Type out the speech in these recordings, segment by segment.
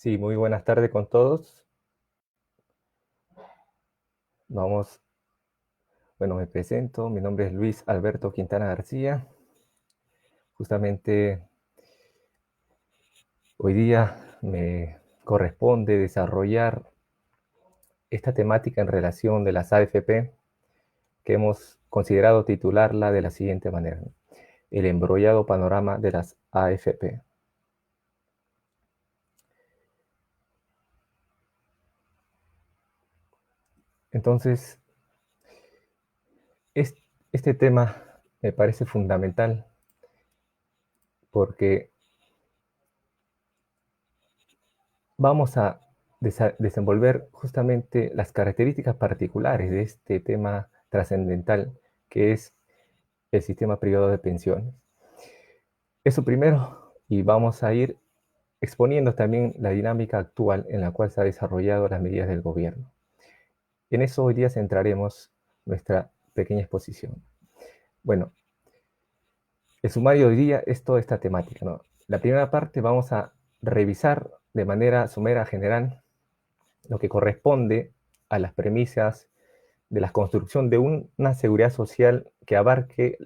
Sí, muy buenas tardes con todos. Vamos, bueno, me presento, mi nombre es Luis Alberto Quintana García. Justamente hoy día me corresponde desarrollar esta temática en relación de las AFP, que hemos considerado titularla de la siguiente manera: el embrollado panorama de las AFP. Entonces, este tema me parece fundamental porque vamos a desenvolver justamente las características particulares de este tema trascendental que es el sistema privado de pensiones. Eso primero, y vamos a ir exponiendo también la dinámica actual en la cual se han desarrollado las medidas del gobierno. En eso hoy día centraremos nuestra pequeña exposición. Bueno, el sumario de hoy día es toda esta temática, ¿no? La primera parte vamos a revisar de manera somera general lo que corresponde a las premisas de la construcción de una seguridad social que abarque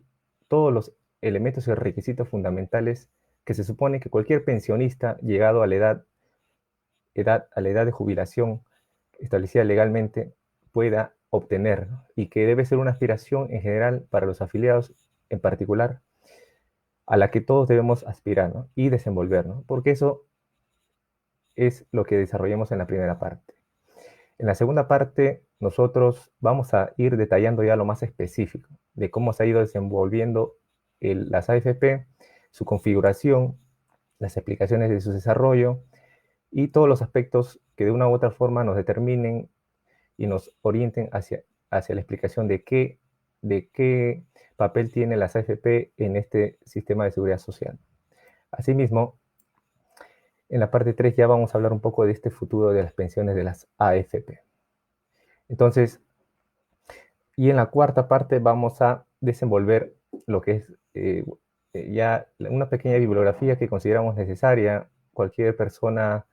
todos los elementos y requisitos fundamentales que se supone que cualquier pensionista llegado a a la edad de jubilación establecida legalmente pueda obtener, ¿no? Y que debe ser una aspiración en general para los afiliados en particular, a la que todos debemos aspirar, ¿no? Y desenvolver, ¿no? Porque eso es lo que desarrollamos en la primera parte. En la segunda parte, nosotros vamos a ir detallando ya lo más específico de cómo se ha ido desenvolviendo las AFP, su configuración, las explicaciones de su desarrollo y todos los aspectos que de una u otra forma nos determinen y nos orienten hacia la explicación de qué papel tienen las AFP en este sistema de seguridad social. Asimismo, en la parte 3 ya vamos a hablar un poco de este futuro de las pensiones de las AFP. Entonces, y en la cuarta parte vamos a desenvolver lo que es ya una pequeña bibliografía que consideramos necesaria. Cualquier persona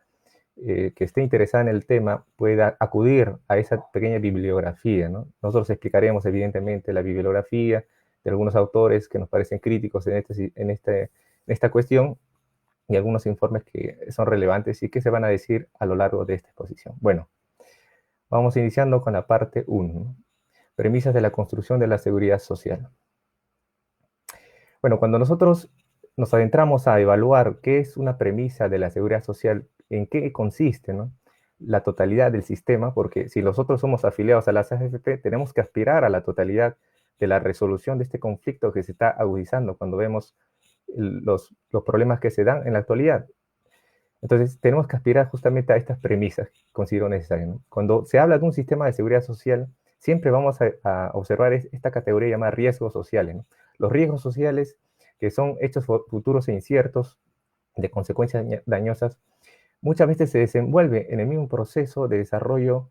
que esté interesada en el tema pueda acudir a esa pequeña bibliografía, ¿no? Nosotros explicaremos evidentemente la bibliografía de algunos autores que nos parecen críticos en esta cuestión y algunos informes que son relevantes y que se van a decir a lo largo de esta exposición. Bueno, vamos iniciando con la parte 1, ¿no? Premisas de la construcción de la seguridad social. Bueno, cuando nosotros nos adentramos a evaluar qué es una premisa de la seguridad social, en qué consiste, ¿no? La totalidad del sistema, porque si nosotros somos afiliados a las AFP, tenemos que aspirar a la totalidad de la resolución de este conflicto que se está agudizando cuando vemos los problemas que se dan en la actualidad. Entonces, tenemos que aspirar justamente a estas premisas que considero necesarias, ¿no? Cuando se habla de un sistema de seguridad social, siempre vamos a observar esta categoría llamada riesgos sociales, ¿no? Los riesgos sociales, que son hechos futuros e inciertos, de consecuencias dañosas, muchas veces se desenvuelve en el mismo proceso de desarrollo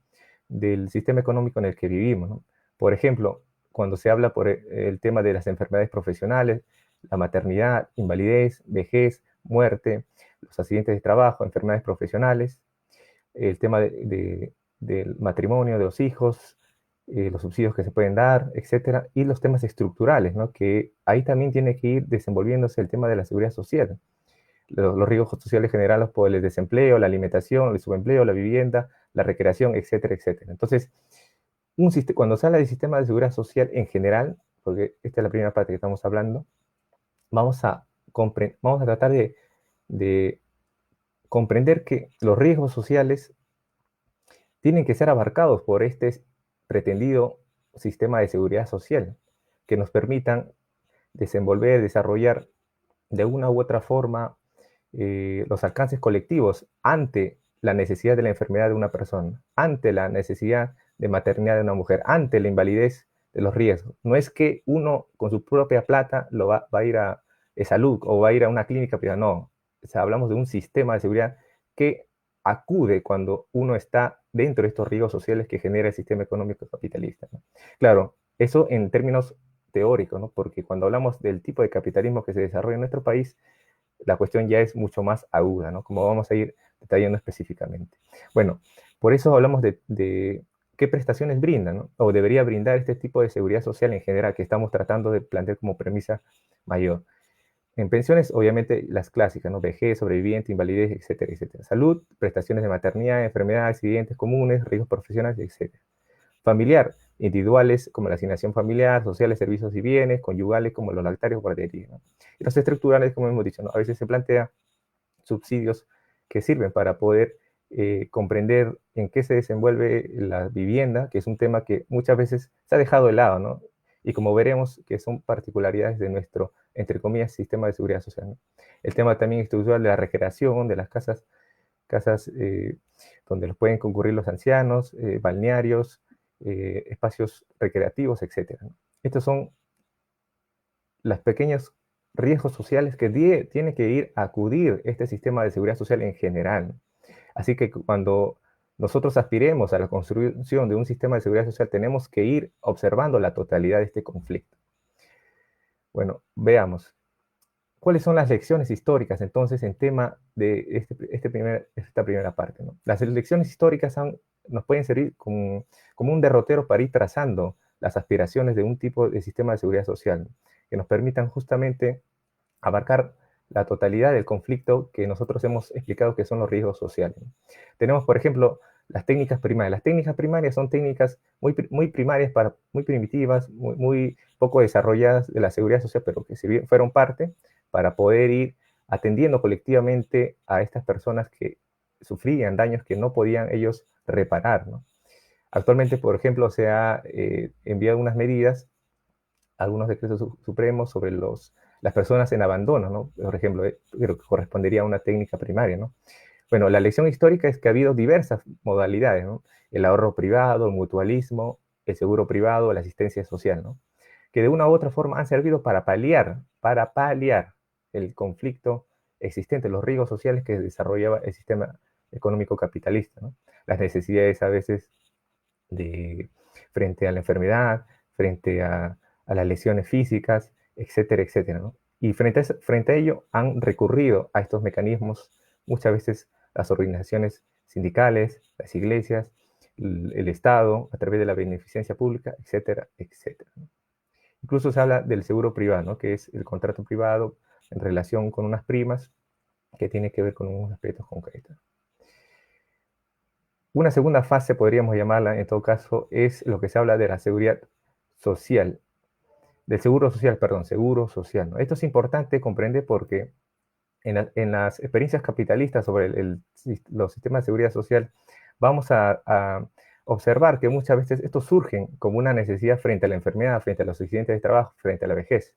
del sistema económico en el que vivimos, ¿no? Por ejemplo, cuando se habla por el tema de las enfermedades profesionales, la maternidad, invalidez, vejez, muerte, los accidentes de trabajo, enfermedades profesionales, el tema del matrimonio, de los hijos, los subsidios que se pueden dar, etcétera, y los temas estructurales, ¿no? Que ahí también tiene que ir desenvolviéndose el tema de la seguridad social. Los riesgos sociales generados por el desempleo, la alimentación, el subempleo, la vivienda, la recreación, etcétera, etcétera. Entonces, cuando se habla de sistema de seguridad social en general, porque esta es la primera parte que estamos hablando, vamos a tratar de comprender que los riesgos sociales tienen que ser abarcados por este pretendido sistema de seguridad social que nos permitan desenvolver, desarrollar de una u otra forma los alcances colectivos ante la necesidad de la enfermedad de una persona, ante la necesidad de maternidad de una mujer, ante la invalidez de los riesgos. No es que uno con su propia plata va a ir a salud o va a ir a una clínica privada, no. O sea, hablamos de un sistema de seguridad que acude cuando uno está dentro de estos riesgos sociales que genera el sistema económico capitalista, ¿no? Claro, eso en términos teóricos, ¿no? Porque cuando hablamos del tipo de capitalismo que se desarrolla en nuestro país, la cuestión ya es mucho más aguda, ¿no? Como vamos a ir detallando específicamente. Bueno, por eso hablamos de qué prestaciones brindan, ¿no? O debería brindar este tipo de seguridad social en general que estamos tratando de plantear como premisa mayor. En pensiones, obviamente, las clásicas, ¿no? Vejez, sobreviviente, invalidez, etcétera, etcétera. Salud, prestaciones de maternidad, enfermedad, accidentes comunes, riesgos profesionales, etcétera. Familiar, individuales como la asignación familiar, sociales, servicios y bienes, conyugales como los lactarios o guarderías, ¿no? Y los estructurales, como hemos dicho, ¿no? A veces se plantea subsidios que sirven para poder comprender en qué se desenvuelve la vivienda, que es un tema que muchas veces se ha dejado de lado, ¿no? Y como veremos, que son particularidades de nuestro, entre comillas, sistema de seguridad social, ¿no? El tema también estructural de la recreación, de las casas donde los pueden concurrir los ancianos, balnearios, espacios recreativos, etc., ¿no? Estos son los pequeños riesgos sociales que tiene que ir a acudir este sistema de seguridad social en general, ¿no? Así que cuando nosotros aspiremos a la construcción de un sistema de seguridad social, tenemos que ir observando la totalidad de este conflicto. Bueno, veamos. ¿Cuáles son las lecciones históricas entonces en tema de esta primera parte, ¿no? Las lecciones históricas nos pueden servir como un derrotero para ir trazando las aspiraciones de un tipo de sistema de seguridad social, ¿no? Que nos permitan justamente abarcar la totalidad del conflicto que nosotros hemos explicado que son los riesgos sociales, ¿no? Tenemos, por ejemplo, las técnicas primarias. Las técnicas primarias son técnicas muy primarias, muy primitivas, muy poco desarrolladas de la seguridad social, pero que fueron parte para poder ir atendiendo colectivamente a estas personas que sufrían daños que no podían ellos reparar, ¿no? Actualmente, por ejemplo, se ha enviado unas medidas, algunos decretos supremos sobre las personas en abandono, ¿no? Por ejemplo, creo que correspondería a una técnica primaria, ¿no? Bueno, la lección histórica es que ha habido diversas modalidades, ¿no? El ahorro privado, el mutualismo, el seguro privado, la asistencia social, ¿no? Que de una u otra forma han servido para paliar el conflicto existente, los riesgos sociales que desarrollaba el sistema económico capitalista, ¿no? Las necesidades a veces frente a la enfermedad, frente a las lesiones físicas, etcétera, etcétera, ¿no? Y frente a ello han recurrido a estos mecanismos muchas veces las organizaciones sindicales, las iglesias, el Estado, a través de la beneficencia pública, etcétera, etcétera, ¿no? Incluso se habla del seguro privado, ¿no? Que es el contrato privado en relación con unas primas que tiene que ver con unos aspectos concretos. Una segunda fase, podríamos llamarla en todo caso, es lo que se habla de la seguridad social, del seguro social, perdón, seguro social, ¿no? Esto es importante comprender porque en las experiencias capitalistas sobre los sistemas de seguridad social, vamos a observar que muchas veces estos surgen como una necesidad frente a la enfermedad, frente a los accidentes de trabajo, frente a la vejez,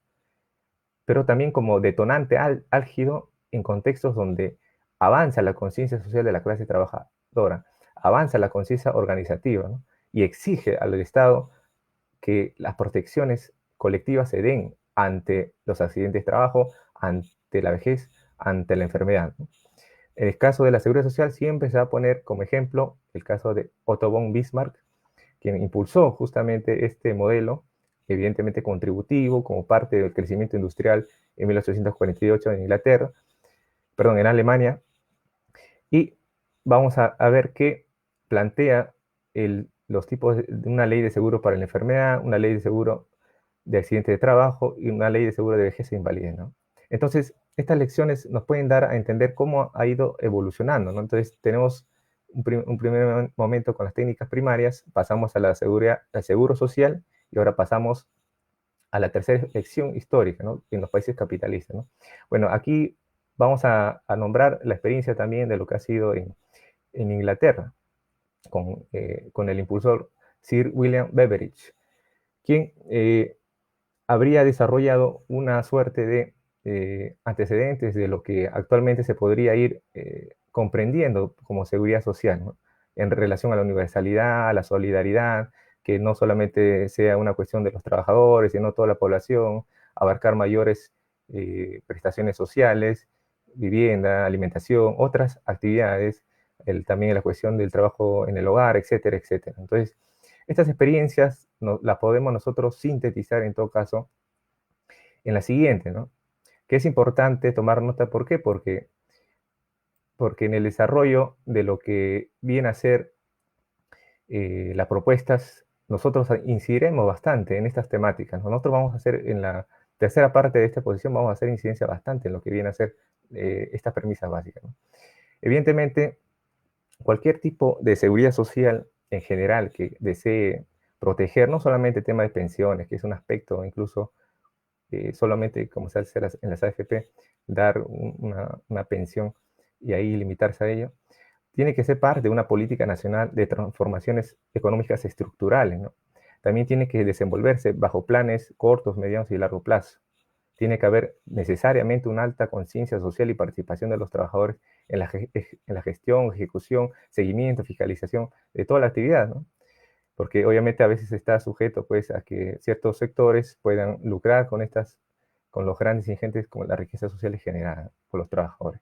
pero también como detonante álgido en contextos donde avanza la conciencia social de la clase trabajadora, avanza la conciencia organizativa, ¿no? Y exige al Estado que las protecciones colectivas se den ante los accidentes de trabajo, ante la vejez, ante la enfermedad, ¿no? En el caso de la seguridad social siempre se va a poner como ejemplo el caso de Otto von Bismarck, quien impulsó justamente este modelo, evidentemente contributivo, como parte del crecimiento industrial en 1848 en Inglaterra, perdón, en Alemania, y vamos a ver que plantea los tipos de una ley de seguro para la enfermedad, una ley de seguro de accidente de trabajo y una ley de seguro de vejez e invalidez, ¿no? Entonces, estas lecciones nos pueden dar a entender cómo ha ido evolucionando, ¿no? Entonces, tenemos un primer momento con las técnicas primarias, pasamos a la seguridad, al seguro social y ahora pasamos a la tercera lección histórica, ¿no? En los países capitalistas, ¿no? Bueno, aquí vamos a nombrar la experiencia también de lo que ha sido en Inglaterra con el impulsor Sir William Beveridge, quien habría desarrollado una suerte de antecedentes de lo que actualmente se podría ir comprendiendo como seguridad social, ¿no? En relación a la universalidad, a la solidaridad, que no solamente sea una cuestión de los trabajadores, sino toda la población, abarcar mayores prestaciones sociales, vivienda, alimentación, otras actividades, también la cuestión del trabajo en el hogar, etcétera, etcétera. Entonces, estas experiencias las podemos nosotros sintetizar en todo caso en la siguiente, ¿no? Que es importante tomar nota, ¿por qué? Porque porque en el desarrollo de lo que viene a ser las propuestas, nosotros incidiremos bastante en estas temáticas. Nosotros vamos a hacer, en la tercera parte de esta exposición, vamos a hacer incidencia bastante en lo que viene a ser estas premisas básicas, ¿no? Evidentemente, cualquier tipo de seguridad social en general que desee proteger, no solamente el tema de pensiones, que es un aspecto incluso solamente, como se hace en las AFP, dar una pensión y ahí limitarse a ello, tiene que ser parte de una política nacional de transformaciones económicas estructurales, ¿no? También tiene que desenvolverse bajo planes cortos, medianos y largo plazo. Tiene que haber necesariamente una alta conciencia social y participación de los trabajadores en la gestión, ejecución, seguimiento, fiscalización de toda la actividad, ¿no? Porque obviamente a veces está sujeto pues a que ciertos sectores puedan lucrar con los grandes ingentes, como la riqueza social generada por los trabajadores.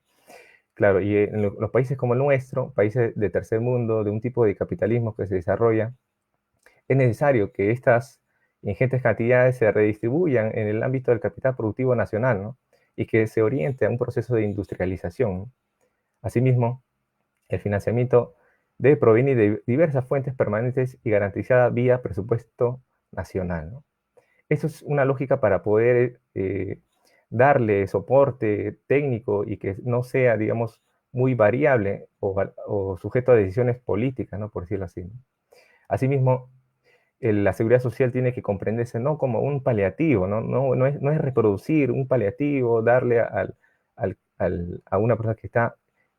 Claro, y en los países como el nuestro, países de tercer mundo, de un tipo de capitalismo que se desarrolla, es necesario que estas ingentes cantidades se redistribuyan en el ámbito del capital productivo nacional, ¿no? Y que se oriente a un proceso de industrialización, ¿no? Asimismo, el financiamiento debe provenir de diversas fuentes permanentes y garantizada vía presupuesto nacional, ¿no? Eso es una lógica para poder darle soporte técnico y que no sea, digamos, muy variable o sujeto a decisiones políticas, ¿no? Por decirlo así, ¿no? Asimismo, la seguridad social tiene que comprenderse no como un paliativo, no es reproducir un paliativo, darle a una persona que está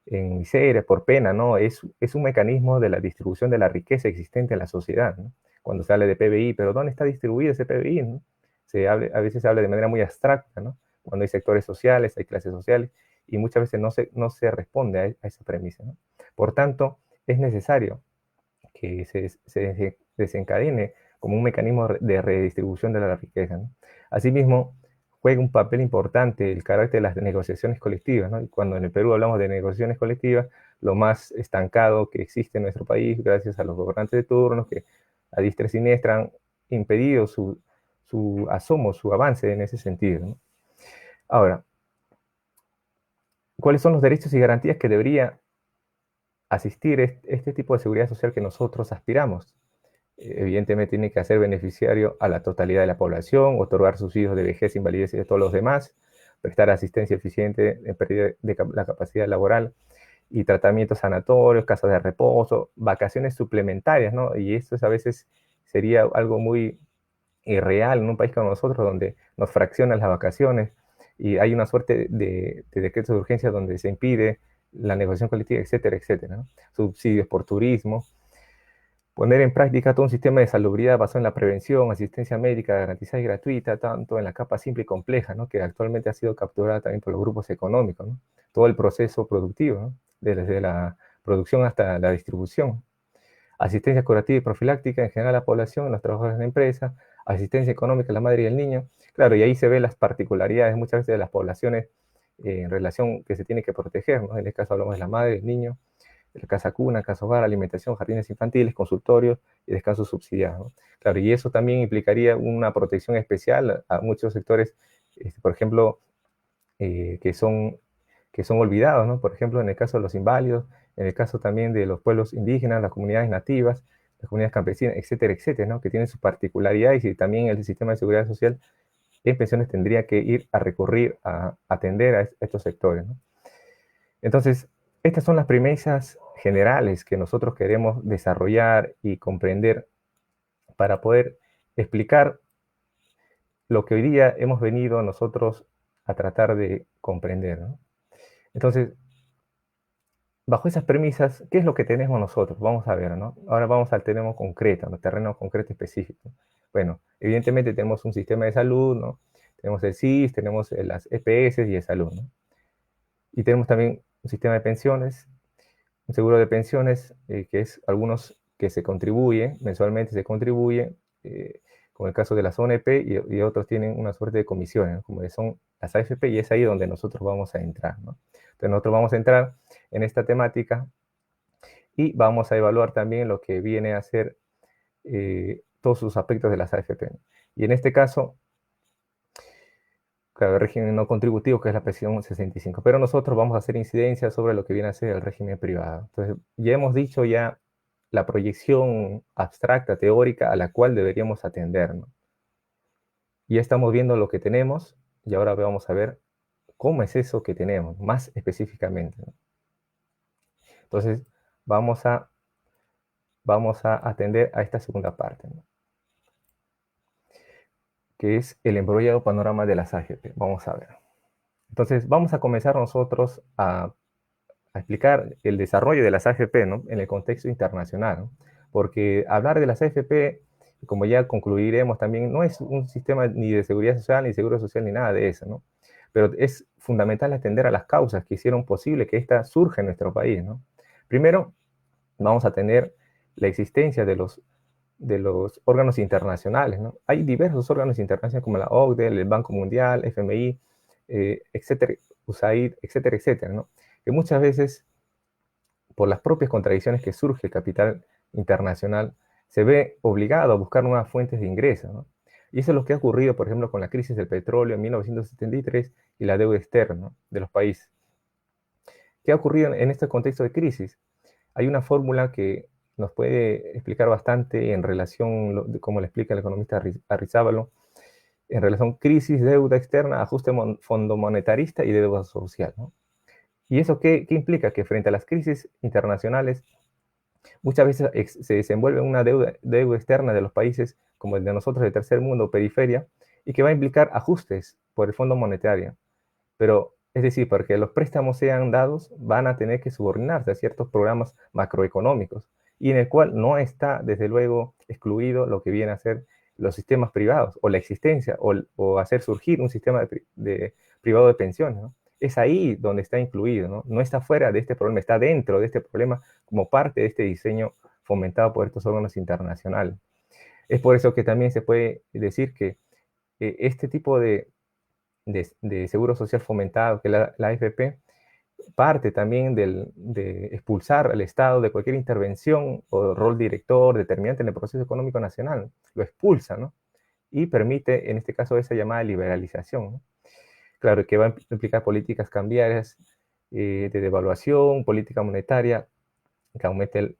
en miseria por pena, no, es un mecanismo de la distribución de la riqueza existente en la sociedad, ¿no? Cuando se habla de PBI, pero ¿dónde está distribuido ese PBI, ¿no? A veces se habla de manera muy abstracta, ¿no? Cuando hay sectores sociales, hay clases sociales, y muchas veces no se responde a esa premisa, ¿no? Por tanto, es necesario que se desencadene como un mecanismo de redistribución de la riqueza, ¿no? Asimismo, juega un papel importante el carácter de las negociaciones colectivas, ¿no? Y cuando en el Perú hablamos de negociaciones colectivas, lo más estancado que existe en nuestro país, gracias a los gobernantes de turno, que a diestra y siniestra han impedido su asomo, su avance en ese sentido, ¿no? Ahora, ¿cuáles son los derechos y garantías que debería asistir este tipo de seguridad social que nosotros aspiramos? Evidentemente tiene que hacer beneficiario a la totalidad de la población, otorgar subsidios de vejez, invalidez y de todos los demás, prestar asistencia eficiente en pérdida de la capacidad laboral y tratamientos sanatorios, casas de reposo, vacaciones suplementarias, ¿no? Y esto a veces sería algo muy irreal en un país como nosotros, donde nos fraccionan las vacaciones y hay una suerte de decretos de urgencia donde se impide la negociación colectiva, etcétera, etcétera, ¿no? Subsidios por turismo, poner en práctica todo un sistema de salubridad basado en la prevención, asistencia médica garantizada y gratuita, tanto en la capa simple y compleja, ¿no? Que actualmente ha sido capturada también por los grupos económicos, ¿no? Todo el proceso productivo, ¿no? Desde la producción hasta la distribución. Asistencia curativa y profiláctica en general a la población, los trabajadores de la empresa, asistencia económica a la madre y el niño. Claro, y ahí se ven las particularidades muchas veces de las poblaciones en relación que se tiene que proteger, ¿no? En este caso hablamos de la madre, el niño, de la casa cuna, casa hogar, alimentación, jardines infantiles, consultorios y descanso subsidiado, ¿no? Claro, y eso también implicaría una protección especial a muchos sectores, por ejemplo, que son olvidados, ¿no? Por ejemplo, en el caso de los inválidos, en el caso también de los pueblos indígenas, las comunidades nativas, las comunidades campesinas, etcétera, etcétera, ¿no? Que tienen sus particularidades y también el sistema de seguridad social en pensiones tendría que ir a recurrir a atender a estos sectores, ¿no? Entonces, estas son las premisas generales que nosotros queremos desarrollar y comprender para poder explicar lo que hoy día hemos venido nosotros a tratar de comprender, ¿no? Entonces, bajo esas premisas, ¿qué es lo que tenemos nosotros? Vamos a ver, ¿no? Ahora vamos al terreno concreto, al terreno concreto específico. Bueno, evidentemente tenemos un sistema de salud, ¿no? Tenemos el SIS, tenemos las EPS y de salud, ¿no? Y tenemos también un sistema de pensiones, un seguro de pensiones, que es algunos que se contribuye, mensualmente se contribuye, como el caso de las ONP, y otros tienen una suerte de comisiones, ¿no? Como son las AFP, y es ahí donde nosotros vamos a entrar, ¿no? Entonces nosotros vamos a entrar en esta temática y vamos a evaluar también lo que viene a ser todos sus aspectos de las AFP. Y en este caso, claro, el régimen no contributivo, que es la presión 65, pero nosotros vamos a hacer incidencia sobre lo que viene a ser el régimen privado. Entonces, ya hemos dicho ya la proyección abstracta, teórica, a la cual deberíamos atender, ¿no? Ya estamos viendo lo que tenemos y ahora vamos a ver cómo es eso que tenemos, más específicamente, ¿no? Entonces, vamos a atender a esta segunda parte, ¿no? Que es el embrollado panorama de las AFP. Vamos a ver. Entonces, vamos a comenzar nosotros a explicar el desarrollo de las AFP, ¿no? En el contexto internacional, ¿no? Porque hablar de las AFP, como ya concluiremos también, no es un sistema ni de seguridad social, ni seguro social, ni nada de eso, ¿no? Pero es fundamental atender a las causas que hicieron posible que esta surja en nuestro país, ¿no? Primero, vamos a tener la existencia de los órganos internacionales, ¿no? Hay diversos órganos internacionales como la OCDE, el Banco Mundial, FMI, etcétera, USAID, etcétera, etcétera, ¿no? Que muchas veces, por las propias contradicciones que surge el capital internacional, se ve obligado a buscar nuevas fuentes de ingresos, ¿no? Y eso es lo que ha ocurrido, por ejemplo, con la crisis del petróleo en 1973 y la deuda externa, ¿no?, de los países. ¿Qué ha ocurrido en este contexto de crisis? Hay una fórmula que nos puede explicar bastante en relación, como le explica el economista Arrizabalo, en relación crisis, deuda externa, ajuste fondo monetarista y deuda social, ¿no? ¿Y eso qué implica? Que frente a las crisis internacionales, muchas veces se desenvuelve una deuda externa de los países como el de nosotros, de tercer mundo, periferia, y que va a implicar ajustes por el Fondo Monetario. Pero, es decir, para que los préstamos sean dados, van a tener que subordinarse a ciertos programas macroeconómicos, y en el cual no está, desde luego, excluido lo que viene a ser los sistemas privados, o la existencia, o hacer surgir un sistema privado de pensiones, ¿no? Es ahí donde está incluido, ¿no? No está fuera de este problema, está dentro de este problema como parte de este diseño fomentado por estos órganos internacionales. Es por eso que también se puede decir que este tipo de seguro social fomentado, que la AFP, parte también de expulsar al Estado de cualquier intervención o rol director determinante en el proceso económico nacional. Lo expulsa, ¿no? Y permite, en este caso, esa llamada liberalización, ¿no? Claro, que va a implicar políticas cambiarias de devaluación, política monetaria, que aumente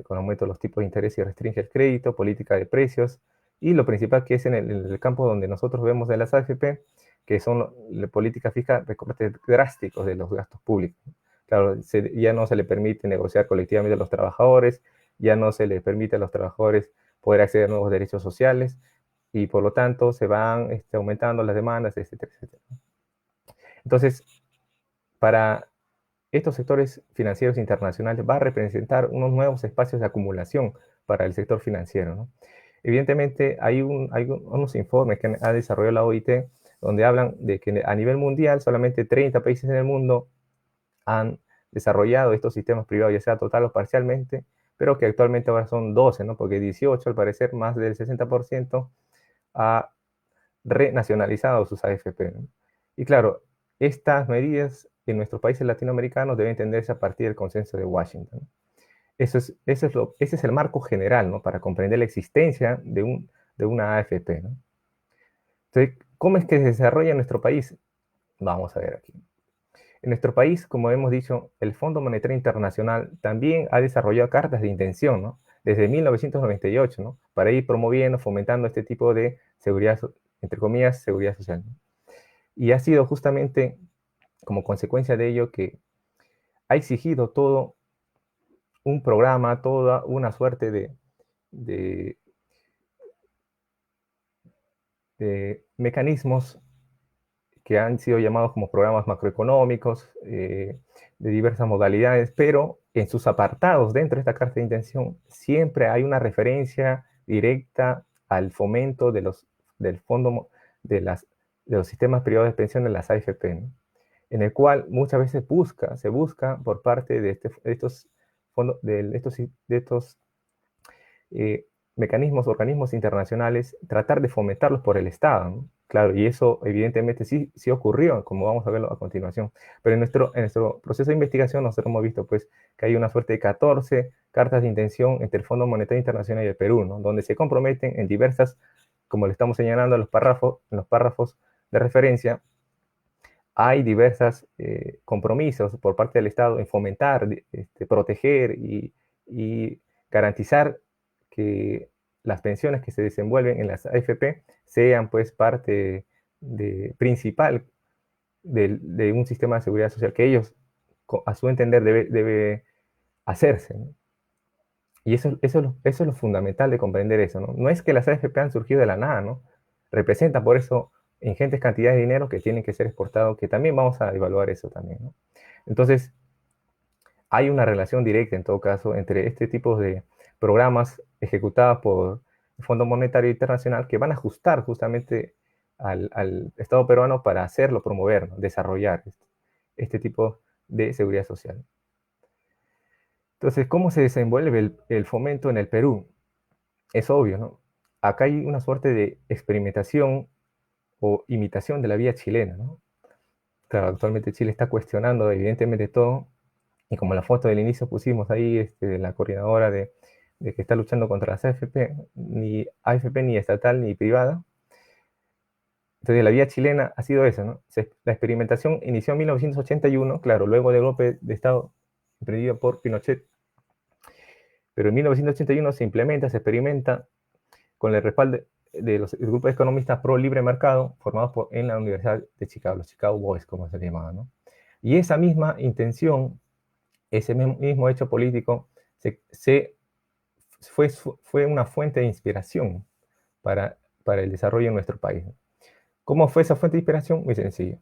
con aumento de los tipos de interés y restringe el crédito, política de precios, y lo principal que es en el campo donde nosotros vemos de las AFP, que son la política fija, recortes drásticos de los gastos públicos. Claro, ya no se le permite negociar colectivamente a los trabajadores, ya no se les permite a los trabajadores poder acceder a nuevos derechos sociales, y por lo tanto se van aumentando las demandas, etcétera, etcétera. Entonces, para estos sectores financieros internacionales va a representar unos nuevos espacios de acumulación para el sector financiero, ¿no? Evidentemente, hay unos informes que ha desarrollado la OIT donde hablan de que a nivel mundial solamente 30 países en el mundo han desarrollado estos sistemas privados, ya sea total o parcialmente, pero que actualmente ahora son 12, ¿no? Porque 18, al parecer, más del 60% ha renacionalizado sus AFP, ¿no? Y claro, estas medidas en nuestros países latinoamericanos deben entenderse a partir del consenso de Washington. Ese es el marco general, ¿no?, para comprender la existencia de una AFP, ¿no? Entonces, ¿cómo es que se desarrolla en nuestro país? Vamos a ver aquí. En nuestro país, como hemos dicho, el Fondo Monetario Internacional también ha desarrollado cartas de intención, ¿no?, desde 1998, ¿no?, para ir promoviendo, fomentando este tipo de seguridad, entre comillas, seguridad social, ¿no? Y ha sido justamente como consecuencia de ello que ha exigido todo un programa, toda una suerte de mecanismos que han sido llamados como programas macroeconómicos, de diversas modalidades, pero en sus apartados dentro de esta carta de intención siempre hay una referencia directa al fomento del fondo de los sistemas privados de pensión de las AFP, ¿no?, en el cual muchas veces se busca por parte de estos fondos, de estos mecanismos, organismos internacionales, tratar de fomentarlos por el Estado, ¿no? Claro, y eso evidentemente sí ocurrió, como vamos a verlo a continuación. Pero en nuestro proceso de investigación nosotros hemos visto pues que hay una suerte de 14 cartas de intención entre el Fondo Monetario Internacional y el Perú, ¿no?, donde se comprometen en diversas, como le estamos señalando en los párrafos de referencia, hay diversos compromisos por parte del Estado en fomentar, proteger y garantizar que las pensiones que se desenvuelven en las AFP sean pues parte principal de un sistema de seguridad social que ellos, a su entender, debe hacerse, ¿no? Y eso es lo fundamental de comprender eso, ¿no? No es que las AFP han surgido de la nada, ¿no? Representan por eso ingentes cantidades de dinero que tienen que ser exportados, que también vamos a evaluar eso también, ¿no? Entonces, hay una relación directa, en todo caso, entre este tipo de programas ejecutados por el Fondo Monetario Internacional que van a ajustar justamente al Estado peruano para hacerlo, promover, ¿no? Desarrollar este tipo de seguridad social. Entonces, ¿cómo se desenvuelve el fomento en el Perú? Es obvio, ¿no? Acá hay una suerte de experimentación o imitación de la vía chilena, ¿no? Claro, actualmente Chile está cuestionando evidentemente todo, y como la foto del inicio pusimos ahí, la coordinadora de que está luchando contra las AFP ni estatal ni privada. Entonces la vía chilena ha sido esa, ¿no? La experimentación inició en 1981, claro, luego del golpe de Estado emprendido por Pinochet, pero en 1981 se implementa, se experimenta con el respaldo de los grupos de economistas pro libre mercado formados en la Universidad de Chicago, los Chicago Boys, como se llamaban, ¿no? Y esa misma intención, ese mismo hecho político, fue una fuente de inspiración para el desarrollo en nuestro país. ¿Cómo fue esa fuente de inspiración? Muy sencillo.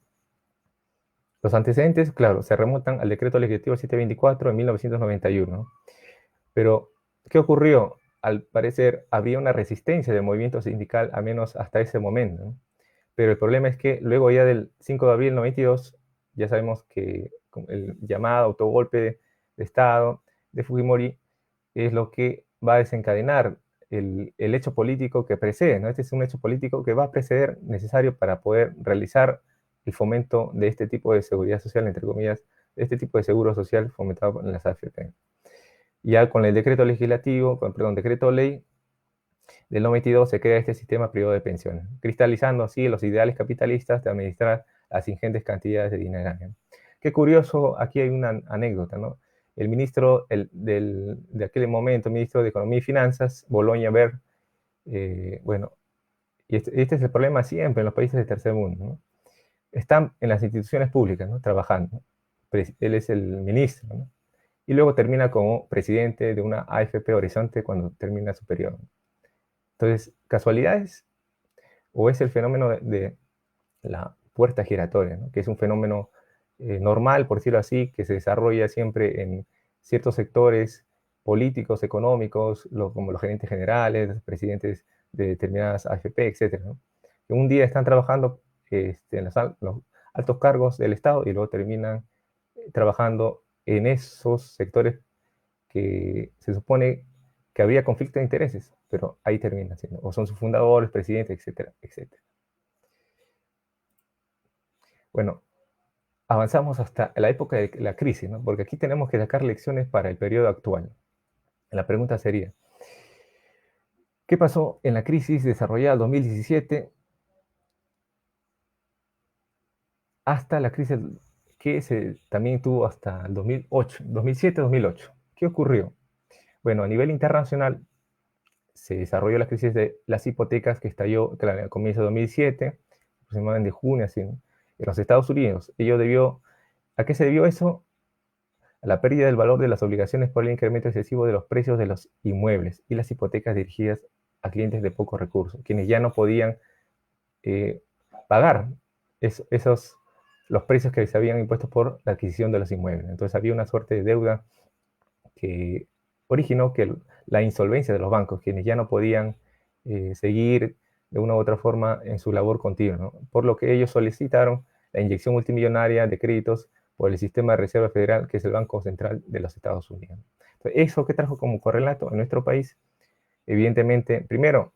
Los antecedentes, claro, se remontan al decreto legislativo 724 de 1991, ¿no? Pero, ¿qué ocurrió? Al parecer, había una resistencia del movimiento sindical, al menos hasta ese momento, ¿no? Pero el problema es que luego ya del 5 de abril del 92, ya sabemos que el llamado autogolpe de Estado de Fujimori es lo que va a desencadenar el hecho político que precede, ¿no? Este es un hecho político que va a preceder necesario para poder realizar el fomento de este tipo de seguridad social, entre comillas, de este tipo de seguro social fomentado en las AFP. Ya con el decreto legislativo, perdón, decreto ley del 92 se crea este sistema privado de pensiones, cristalizando así los ideales capitalistas de administrar las ingentes cantidades de dinero. Qué curioso, aquí hay una anécdota, ¿no? El ministro de aquel momento, ministro de Economía y Finanzas, Boloña Ver, bueno, y este es el problema siempre en los países de tercer mundo, ¿no? Están en las instituciones públicas, ¿no? Trabajando. Él es el ministro, ¿no? Y luego termina como presidente de una AFP Horizonte cuando termina su periodo. Entonces, ¿casualidades? ¿O es el fenómeno de la puerta giratoria, ¿no? Que es un fenómeno normal, por decirlo así, que se desarrolla siempre en ciertos sectores políticos, económicos, como los gerentes generales, los presidentes de determinadas AFP, etcétera, ¿no? Que un día están trabajando en los altos cargos del Estado y luego terminan trabajando en esos sectores que se supone que habría conflicto de intereses, pero ahí termina siendo, o son sus fundadores, presidentes, etcétera, etcétera. Bueno, avanzamos hasta la época de la crisis, ¿no? Porque aquí tenemos que sacar lecciones para el periodo actual. La pregunta sería, ¿qué pasó en la crisis desarrollada en 2017 hasta la crisis que se también tuvo hasta el 2008, 2007-2008? ¿Qué ocurrió? Bueno, a nivel internacional se desarrolló la crisis de las hipotecas que estalló, claro, al comienzo de 2007, aproximadamente en junio, así, ¿no? En los Estados Unidos. ¿A qué se debió eso? A la pérdida del valor de las obligaciones por el incremento excesivo de los precios de los inmuebles y las hipotecas dirigidas a clientes de pocos recursos, quienes ya no podían eh, pagar los precios que se habían impuesto por la adquisición de los inmuebles. Entonces había una suerte de deuda que originó que la insolvencia de los bancos, quienes ya no podían seguir de una u otra forma en su labor continua, ¿no? Por lo que ellos solicitaron la inyección multimillonaria de créditos por el sistema de Reserva Federal, que es el Banco Central de los Estados Unidos. Entonces, ¿eso qué trajo como correlato en nuestro país? Evidentemente, primero,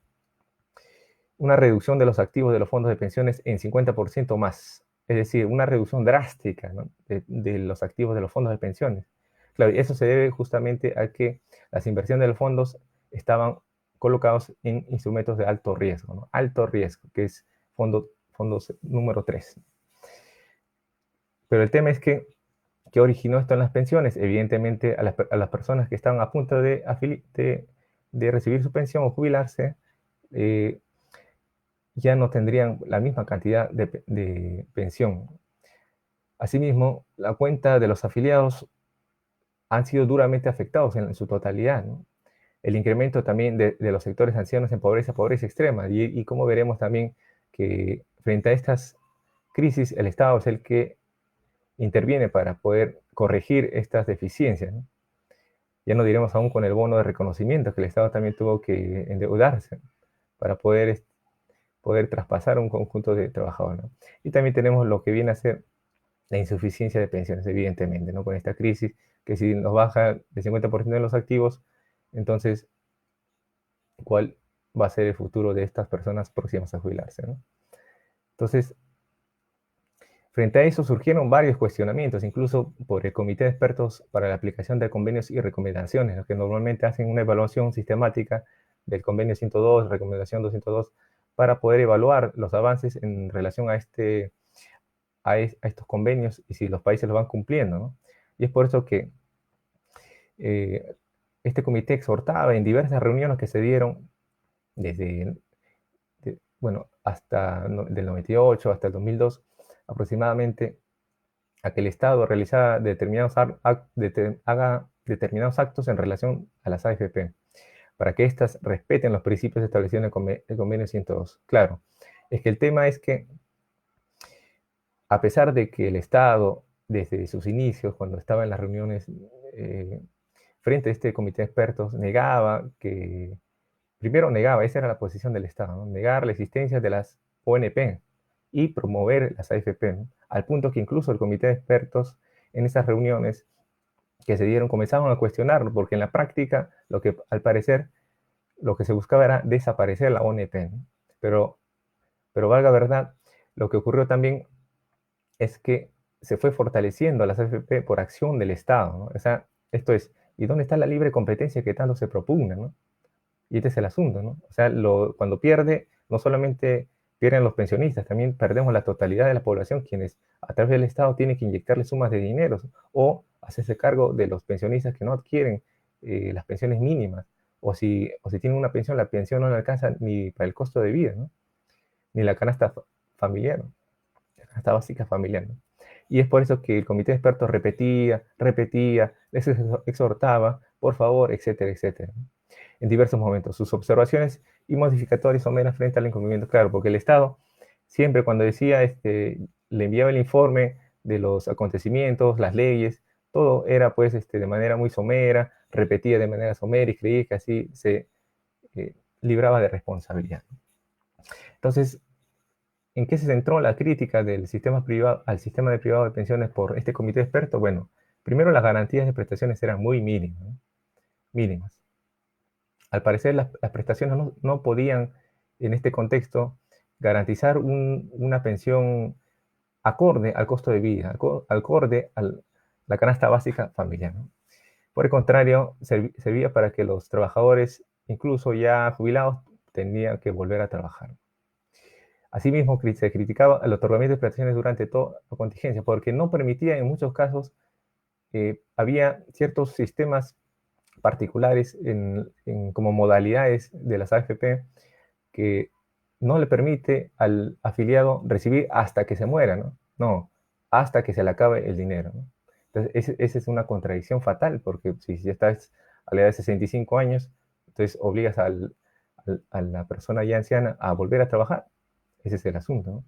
una reducción de los activos de los fondos de pensiones en 50% más, es decir, una reducción drástica, ¿no? de los activos de los fondos de pensiones. Claro, y eso se debe justamente a que las inversiones de los fondos estaban colocados en instrumentos de alto riesgo, ¿no? Alto riesgo, que es fondos número 3. Pero el tema es que, ¿qué originó esto en las pensiones? Evidentemente, a las personas que estaban a punto de recibir su pensión o jubilarse, ya no tendrían la misma cantidad de pensión. Asimismo, la cuenta de los afiliados han sido duramente afectados en su totalidad, ¿no? El incremento también de los sectores ancianos en pobreza extrema, y como veremos también que frente a estas crisis, el Estado es el que interviene para poder corregir estas deficiencias, ¿no? Ya no diremos aún con el bono de reconocimiento, que el Estado también tuvo que endeudarse para poder traspasar un conjunto de trabajadores, ¿no? Y también tenemos lo que viene a ser la insuficiencia de pensiones, evidentemente, ¿no? Con esta crisis, que si nos baja el 50% de los activos, entonces, ¿cuál va a ser el futuro de estas personas próximas a jubilarse, ¿no? Entonces, frente a eso surgieron varios cuestionamientos, incluso por el Comité de Expertos para la Aplicación de Convenios y Recomendaciones, los que normalmente hacen una evaluación sistemática del Convenio 102, Recomendación 202, para poder evaluar los avances en relación a estos convenios y si los países los van cumpliendo, ¿no? Y es por eso que este comité exhortaba en diversas reuniones que se dieron desde, bueno, hasta del 98 hasta el 2002 aproximadamente, a que el Estado haga determinados actos en relación a las AFP, para que éstas respeten los principios establecidos en el convenio 102. Claro, es que el tema es que, a pesar de que el Estado, desde sus inicios, cuando estaba en las reuniones frente a este comité de expertos, primero negaba, esa era la posición del Estado, ¿no? Negar la existencia de las ONP y promover las AFP, ¿no? Al punto que incluso el comité de expertos en esas reuniones que se dieron comenzaban a cuestionarlo, porque en la práctica, al parecer, lo que se buscaba era desaparecer la ONP, ¿no? Pero valga verdad, lo que ocurrió también es que se fue fortaleciendo a las AFP por acción del Estado, ¿no? O sea, esto es, ¿y dónde está la libre competencia que tanto se propugna, ¿no? Y este es el asunto, ¿no? O sea, cuando pierde, no solamente pierden los pensionistas, también perdemos la totalidad de la población, quienes a través del Estado tienen que inyectarle sumas de dinero o hacerse cargo de los pensionistas que no adquieren las pensiones mínimas, o si tienen una pensión, la pensión no le alcanza ni para el costo de vida, ¿no? Ni la canasta familiar, ¿no? La canasta básica familiar, ¿no? Y es por eso que el comité de expertos repetía, les exhortaba, por favor, etcétera, etcétera, ¿no? En diversos momentos. Sus observaciones y modificatorias son meras frente al incumplimiento, claro, porque el Estado siempre cuando decía, le enviaba el informe de los acontecimientos, las leyes, todo era pues de manera muy somera, repetía de manera somera y creía que así se libraba de responsabilidad. Entonces, ¿en qué se centró la crítica del sistema privado al sistema de privado de pensiones por este comité de expertos? Bueno, primero las garantías de prestaciones eran muy mínimas, ¿no? Mínimas. Al parecer las prestaciones no podían, en este contexto, garantizar una pensión acorde al costo de vida, acorde a la canasta básica familiar, ¿no? Por el contrario, servía para que los trabajadores, incluso ya jubilados, tenían que volver a trabajar. Asimismo, se criticaba el otorgamiento de prestaciones durante toda la contingencia, porque no permitía en muchos casos, había ciertos sistemas particulares como modalidades de las AFP que no le permite al afiliado recibir hasta que se muera, ¿no? No, hasta que se le acabe el dinero, ¿no? Entonces, esa es una contradicción fatal, porque si ya estás a la edad de 65 años, entonces obligas a la persona ya anciana a volver a trabajar. Ese es el asunto, ¿no?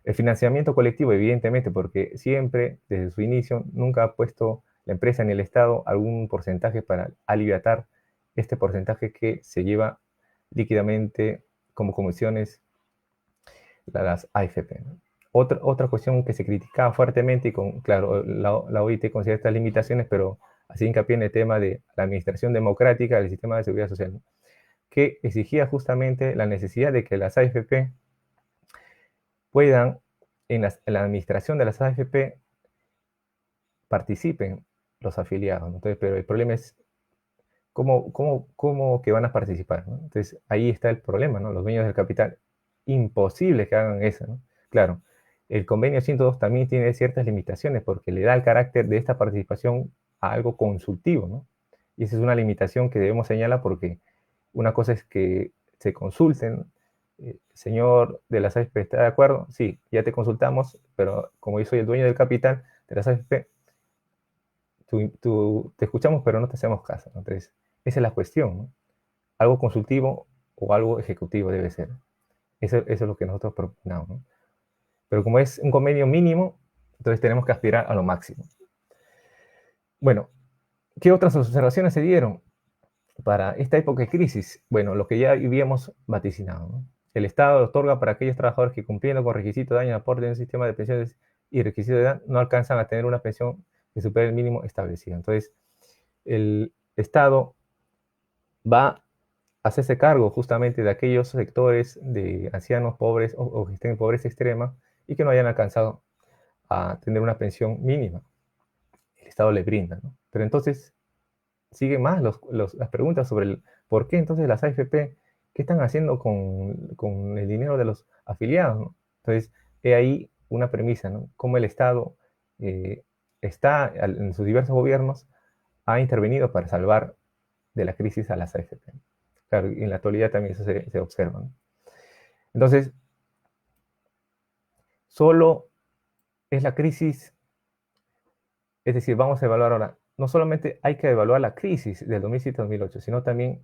El financiamiento colectivo, evidentemente, porque siempre, desde su inicio, nunca ha puesto la empresa ni el Estado algún porcentaje para aliviatar este porcentaje que se lleva líquidamente como comisiones las AFP, ¿no? Otra cuestión que se criticaba fuertemente, y claro, la OIT considera estas limitaciones, pero así hincapié en el tema de la administración democrática del sistema de seguridad social, ¿no? Que exigía justamente la necesidad de que las AFP puedan, en la administración de las AFP, participen los afiliados, ¿no? Entonces, pero el problema es cómo que van a participar, ¿no? Entonces, ahí está el problema, ¿no? Los dueños del capital, imposible que hagan eso, ¿no? Claro, el convenio 102 también tiene ciertas limitaciones porque le da el carácter de esta participación a algo consultivo, ¿no? Y esa es una limitación que debemos señalar porque una cosa es que se consulten, señor de las AFP, ¿está de acuerdo? Sí, ya te consultamos, pero como yo soy el dueño del capital de las AFP, te escuchamos, pero no te hacemos caso, ¿no? Entonces, esa es la cuestión, ¿no? Algo consultivo o algo ejecutivo debe ser. Eso es lo que nosotros proponemos, ¿no? Pero como es un convenio mínimo, entonces tenemos que aspirar a lo máximo. Bueno, ¿qué otras observaciones se dieron para esta época de crisis? Bueno, lo que ya habíamos vaticinado, ¿no? El Estado otorga para aquellos trabajadores que cumpliendo con requisitos de año de aporte en un sistema de pensiones y requisitos de edad no alcanzan a tener una pensión que supere el mínimo establecido. Entonces, el Estado va a hacerse cargo justamente de aquellos sectores de ancianos pobres o que estén en pobreza extrema y que no hayan alcanzado a tener una pensión mínima. El Estado le brinda, ¿no? Pero entonces siguen más las preguntas sobre el por qué entonces las AFP, qué están haciendo con el dinero de los afiliados, ¿no? Entonces, he ahí una premisa, ¿no? Cómo el Estado está en sus diversos gobiernos, ha intervenido para salvar de la crisis a las AFP. Claro, en la actualidad también eso se observa, ¿no? Entonces, solo es la crisis, es decir, vamos a evaluar ahora, no solamente hay que evaluar la crisis del 2007-2008, sino también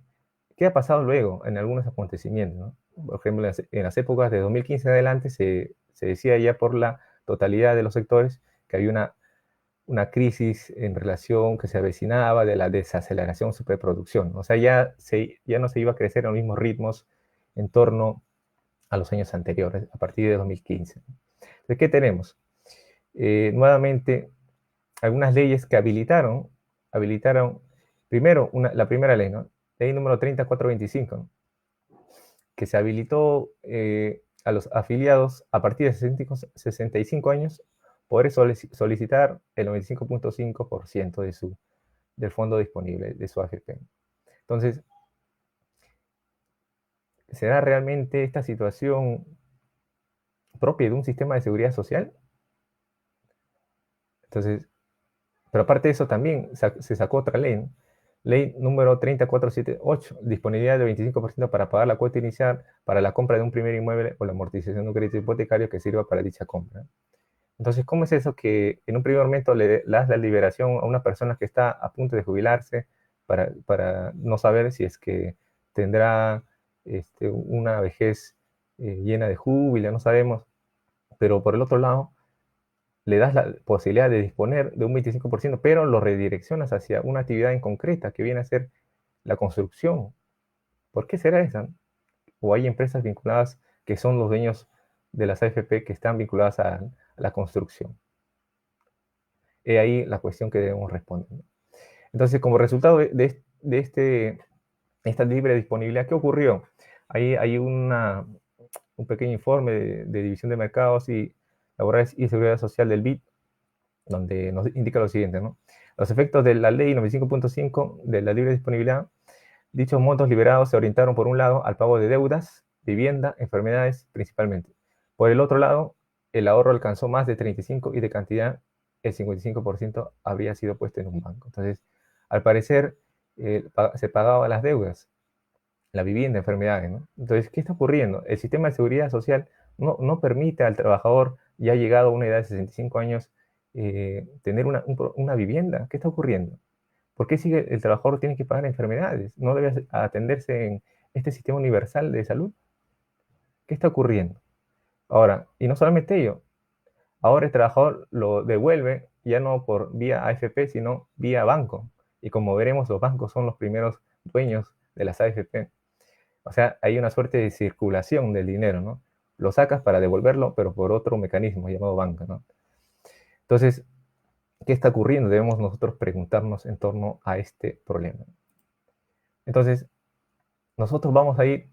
qué ha pasado luego en algunos acontecimientos, ¿no? Por ejemplo, en las épocas de 2015 en adelante se decía ya por la totalidad de los sectores que había una crisis en relación que se avecinaba de la desaceleración superproducción. O sea, ya no se iba a crecer a los mismos ritmos en torno a los años anteriores, a partir de 2015. Entonces, ¿qué tenemos? Nuevamente, algunas leyes que habilitaron primero, la primera ley, ¿no? Ley número 30425, ¿no? Que se habilitó a los afiliados a partir de 65 años poder solicitar el 95.5% del fondo disponible de su AFP. Entonces, ¿será realmente esta situación propia de un sistema de seguridad social? Entonces, pero aparte de eso también se sacó otra ley, ¿no? Ley número 30478, disponibilidad del 25% para pagar la cuota inicial para la compra de un primer inmueble o la amortización de un crédito hipotecario que sirva para dicha compra. Entonces, ¿cómo es eso que en un primer momento le das la liberación a una persona que está a punto de jubilarse para no saber si es que tendrá una vejez llena de júbilo, no sabemos, pero por el otro lado, le das la posibilidad de disponer de un 25%, pero lo redireccionas hacia una actividad en concreta que viene a ser la construcción? ¿Por qué será esa? O hay empresas vinculadas que son los dueños de las AFP que están vinculadas a la construcción. He ahí la cuestión que debemos responder. Entonces, como resultado de esta libre disponibilidad, ¿qué ocurrió? Ahí hay un pequeño informe de División de Mercados y Laborales y Seguridad Social del BID, donde nos indica lo siguiente, ¿no? Los efectos de la ley 95.5 de la libre disponibilidad, dichos montos liberados se orientaron por un lado al pago de deudas, vivienda, enfermedades principalmente. Por el otro lado, el ahorro alcanzó más de 35 y de cantidad el 55% habría sido puesto en un banco. Entonces, al parecer, se pagaban las deudas, la vivienda, enfermedades, ¿no? Entonces, ¿qué está ocurriendo? El sistema de seguridad social no permite al trabajador ya llegado a una edad de 65 años tener una vivienda. ¿Qué está ocurriendo? ¿Por qué sigue el trabajador tiene que pagar enfermedades? ¿No debe atenderse en este sistema universal de salud? ¿Qué está ocurriendo? Ahora, y no solamente ello, ahora el trabajador lo devuelve ya no por vía AFP, sino vía banco. Y como veremos, los bancos son los primeros dueños de las AFP. O sea, hay una suerte de circulación del dinero, ¿no? Lo sacas para devolverlo, pero por otro mecanismo llamado banca, ¿no? Entonces, ¿qué está ocurriendo? Debemos nosotros preguntarnos en torno a este problema. Entonces, nosotros vamos a ir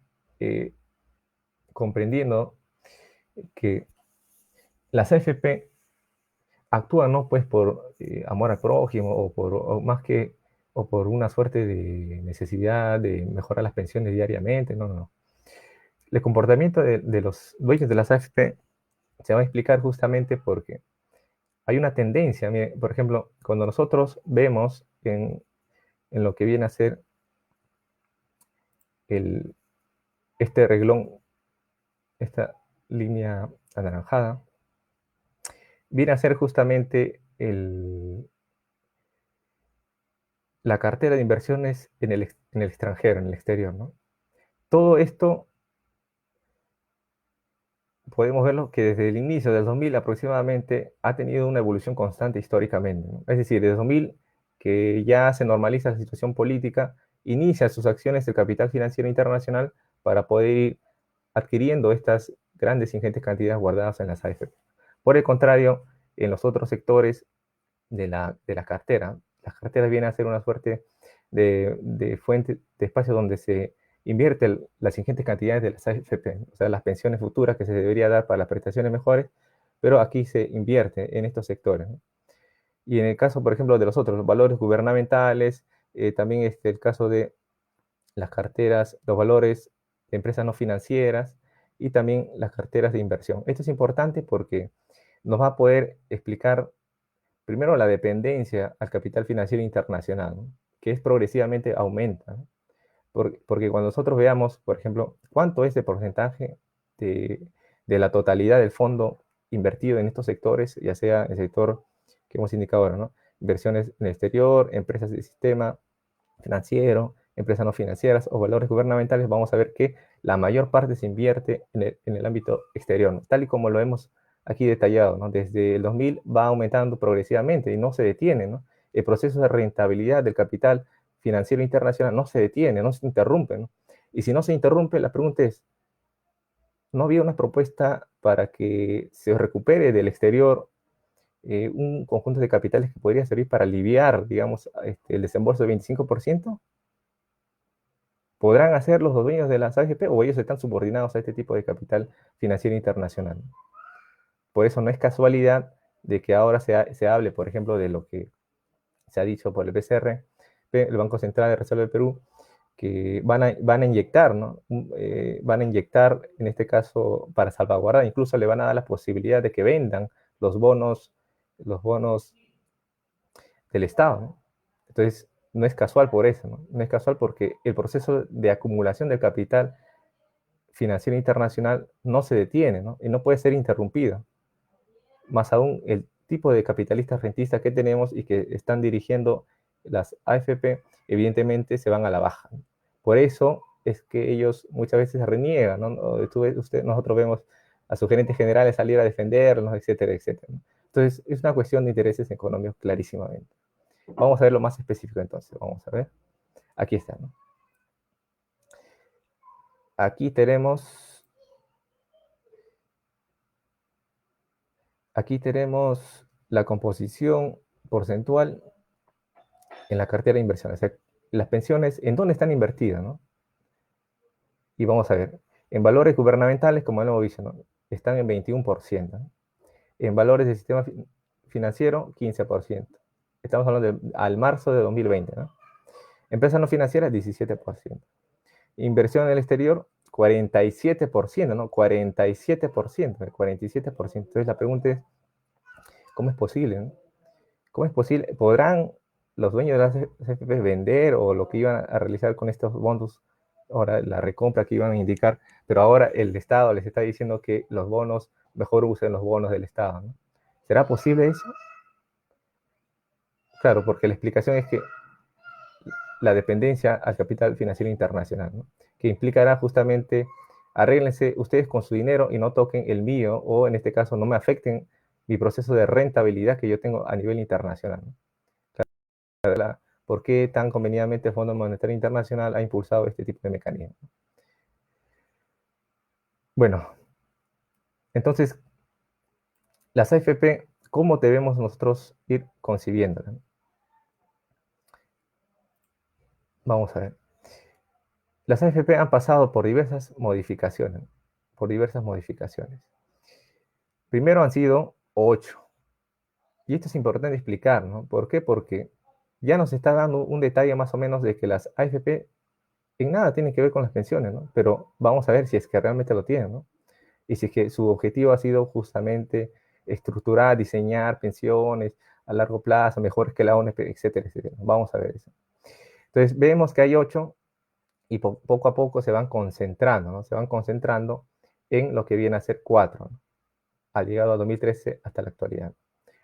comprendiendo que las AFP actúan no pues por amor al prójimo o por una suerte de necesidad de mejorar las pensiones diariamente, no. El comportamiento de los dueños de las AFP se va a explicar justamente porque hay una tendencia. Mire, por ejemplo, cuando nosotros vemos en lo que viene a ser este reglón, esta línea anaranjada, viene a ser justamente la cartera de inversiones en el extranjero, en el exterior, ¿no? Todo esto podemos verlo que desde el inicio del 2000 aproximadamente ha tenido una evolución constante históricamente, ¿no? Es decir, desde 2000, que ya se normaliza la situación política, inicia sus acciones el capital financiero internacional para poder ir adquiriendo estas grandes ingentes cantidades guardadas en las AFP. Por el contrario, en los otros sectores de la cartera, las carteras vienen a ser una suerte de fuente, de espacio donde se invierte las ingentes cantidades de las AFP, o sea, las pensiones futuras que se debería dar para las prestaciones mejores, pero aquí se invierte en estos sectores, ¿no? Y en el caso, por ejemplo, de los otros, los valores gubernamentales, también el caso de las carteras, los valores de empresas no financieras y también las carteras de inversión. Esto es importante porque nos va a poder explicar primero la dependencia al capital financiero internacional, ¿no? Que es progresivamente aumenta, ¿no? Porque cuando nosotros veamos, por ejemplo, cuánto es el porcentaje de la totalidad del fondo invertido en estos sectores, ya sea el sector que hemos indicado ahora, ¿no? Inversiones en el exterior, empresas del sistema financiero, empresas no financieras o valores gubernamentales, vamos a ver que la mayor parte se invierte en el ámbito exterior, ¿no? Tal y como lo hemos aquí detallado, ¿no? Desde el 2000 va aumentando progresivamente y no se detiene, ¿no? El proceso de rentabilidad del capital financiero internacional no se detiene, no se interrumpe, ¿no? Y si no se interrumpe, la pregunta es, ¿no había una propuesta para que se recupere del exterior un conjunto de capitales que podría servir para aliviar, digamos, el desembolso del 25%? ¿Podrán hacer los dueños de las AFP o ellos están subordinados a este tipo de capital financiero internacional? Por eso no es casualidad de que ahora se hable, por ejemplo, de lo que se ha dicho por el BCR, el Banco Central de Reserva del Perú, que van a inyectar, ¿no? Van a inyectar, en este caso, para salvaguardar, incluso le van a dar la posibilidad de que vendan los bonos del Estado, ¿no? Entonces, no es casual por eso, ¿no? No es casual porque el proceso de acumulación del capital financiero internacional no se detiene, ¿no? Y no puede ser interrumpido. Más aún, el tipo de capitalistas rentistas que tenemos y que están dirigiendo las AFP, evidentemente se van a la baja, ¿no? Por eso es que ellos muchas veces reniegan, ¿no? Nosotros vemos a sus gerentes generales salir a defendernos, etcétera, etcétera, ¿no? Entonces, es una cuestión de intereses económicos clarísimamente. Vamos a ver lo más específico entonces. Vamos a ver. Aquí está, ¿no? Aquí tenemos la composición porcentual en la cartera de inversión. O sea, las pensiones, ¿en dónde están invertidas, no? Y vamos a ver. En valores gubernamentales, como hemos visto, ¿no? Están en 21%, ¿no? En valores del sistema financiero, 15%. Estamos hablando al marzo de 2020, ¿no? Empresas no financieras, 17%. Inversión en el exterior, 47%, ¿no? 47%, el 47%. Entonces la pregunta es, ¿cómo es posible, no? ¿Cómo es posible? ¿Podrán los dueños de las AFP vender o lo que iban a realizar con estos bonos, ahora la recompra que iban a indicar, pero ahora el Estado les está diciendo que los bonos, mejor usen los bonos del Estado, ¿no? ¿Será posible eso? Claro, porque la explicación es que la dependencia al capital financiero internacional, ¿no? Que implicará justamente, arréglense ustedes con su dinero y no toquen el mío, o en este caso no me afecten mi proceso de rentabilidad que yo tengo a nivel internacional, ¿no? Claro, ¿por qué tan convenientemente el Fondo Monetario Internacional ha impulsado este tipo de mecanismos? Bueno, entonces, las AFP, ¿cómo debemos nosotros ir concibiéndolas? Vamos a ver. Las AFP han pasado por diversas modificaciones, Primero han sido 8. Y esto es importante explicar, ¿no? ¿Por qué? Porque ya nos está dando un detalle más o menos de que las AFP en nada tienen que ver con las pensiones, ¿no? Pero vamos a ver si es que realmente lo tienen, ¿no? Y si es que su objetivo ha sido justamente estructurar, diseñar pensiones a largo plazo, mejores que la ONP, etcétera, etcétera. Vamos a ver eso. Entonces, vemos que hay 8 y poco a poco se van concentrando, ¿no? Se van concentrando en lo que viene a ser 4, ¿no? Ha llegado a 2013 hasta la actualidad.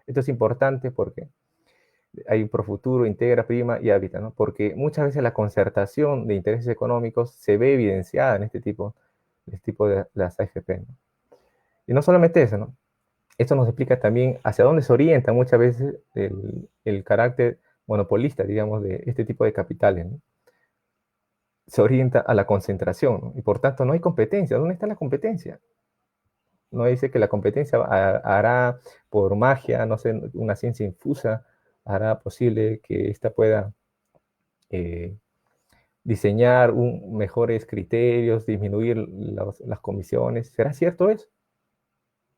Esto es importante porque hay Profuturo, Integra, Prima y Hábitat, ¿no? Porque muchas veces la concertación de intereses económicos se ve evidenciada en este tipo de las AFP, ¿no? Y no solamente eso, ¿no? Esto nos explica también hacia dónde se orienta muchas veces el carácter monopolista, digamos, de este tipo de capitales, ¿no? Se orienta a la concentración, ¿no? Y por tanto no hay competencia. ¿Dónde está la competencia? No dice que la competencia hará por magia, no sé, una ciencia infusa, hará posible que ésta pueda diseñar mejores criterios, disminuir las comisiones. ¿Será cierto eso?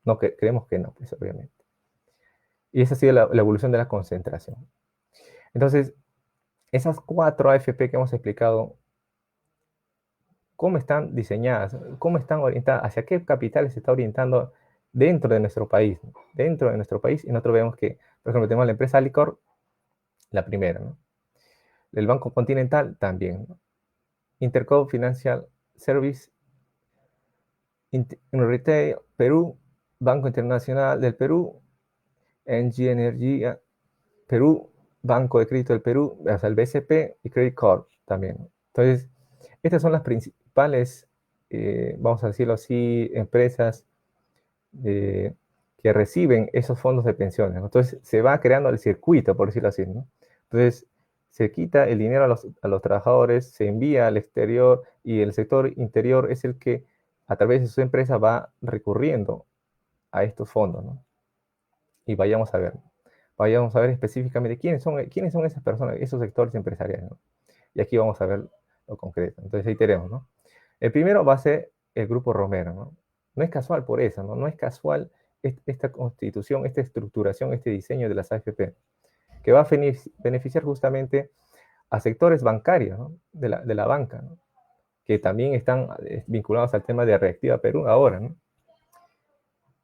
No, creemos que no, pues obviamente. Y esa ha sido la evolución de la concentración. Entonces, esas 4 AFP que hemos explicado, ¿cómo están diseñadas? ¿Cómo están orientadas? ¿Hacia qué capitales se está orientando dentro de nuestro país? Dentro de nuestro país, y nosotros vemos que, por ejemplo, tenemos la empresa Alicor, la primera, ¿no? El Banco Continental también, ¿no? Interco Financial Service, Retail, Perú, Banco Internacional del Perú, Engie Energía Perú, Banco de Crédito del Perú, o sea, el BCP y Credit Corp también. Entonces, estas son las principales, vamos a decirlo así, empresas que reciben esos fondos de pensiones, ¿no? Entonces, se va creando el circuito, por decirlo así, ¿no? Entonces, se quita el dinero a los trabajadores, se envía al exterior y el sector interior es el que, a través de su empresa, va recurriendo a estos fondos, ¿no? Y vayamos a ver específicamente quiénes son esas personas, esos sectores empresariales, ¿no? Y aquí vamos a ver lo concreto. Entonces ahí tenemos, ¿no? El primero va a ser el Grupo Romero, ¿no? No es casual por eso, ¿no? No es casual esta constitución, esta estructuración, este diseño de las AFP, que va a beneficiar justamente a sectores bancarios, ¿no? De la banca, ¿no? Que también están vinculados al tema de Reactiva Perú ahora, ¿no?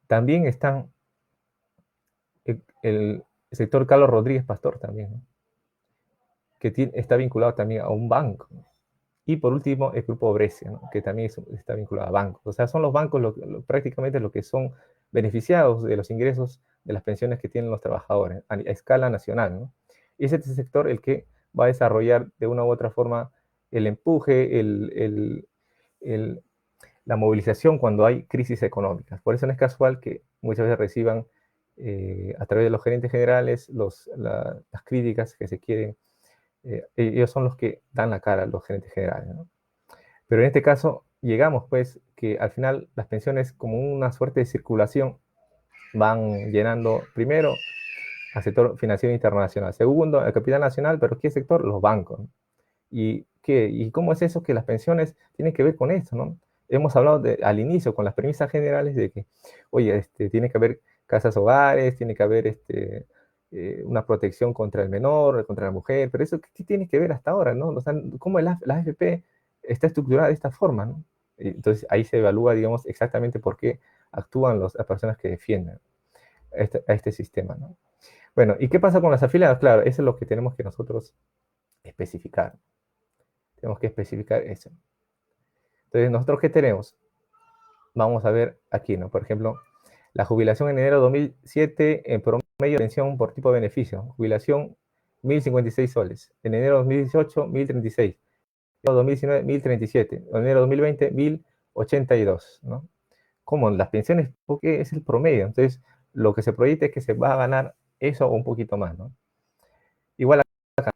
También están el sector Carlos Rodríguez Pastor también, ¿no? Que está vinculado también a un banco, ¿no? Y por último, el grupo Brescia, ¿no? Que también está vinculado a bancos. O sea, son los bancos prácticamente los que son beneficiados de los ingresos de las pensiones que tienen los trabajadores a escala nacional, ¿no? Y es este sector el que va a desarrollar de una u otra forma el empuje, la movilización cuando hay crisis económicas. Por eso no es casual que muchas veces reciban a través de los gerentes generales las críticas que se quieren. Ellos son los que dan la cara, los gerentes generales, ¿no? Pero en este caso llegamos pues que al final las pensiones como una suerte de circulación van llenando primero al sector financiero internacional, segundo al capital nacional, pero ¿qué sector? Los bancos, ¿no? ¿Y cómo es eso que las pensiones tienen que ver con esto, ¿no? Hemos hablado al inicio con las premisas generales de que, oye, tiene que haber casas hogares, tiene que haber una protección contra el menor, contra la mujer, pero eso, ¿qué tiene que ver hasta ahora, no? O sea, ¿cómo la AFP está estructurada de esta forma, ¿no? Entonces ahí se evalúa, digamos, exactamente por qué actúan las personas que defienden a este sistema, ¿no? Bueno, ¿y qué pasa con las afiliadas? Claro, eso es lo que tenemos que nosotros especificar. Tenemos que especificar eso. Entonces, ¿nosotros qué tenemos? Vamos a ver aquí, ¿no? Por ejemplo, la jubilación en enero de 2007, en promedio de pensión por tipo de beneficio. Jubilación, 1.056 soles. En enero de 2018, 1.036. En enero de 2019, 1.037. En enero de 2020, 1.082, ¿no? ¿Cómo? Las pensiones, porque es el promedio. Entonces, lo que se proyecta es que se va a ganar eso o un poquito más, ¿no? Igual acá.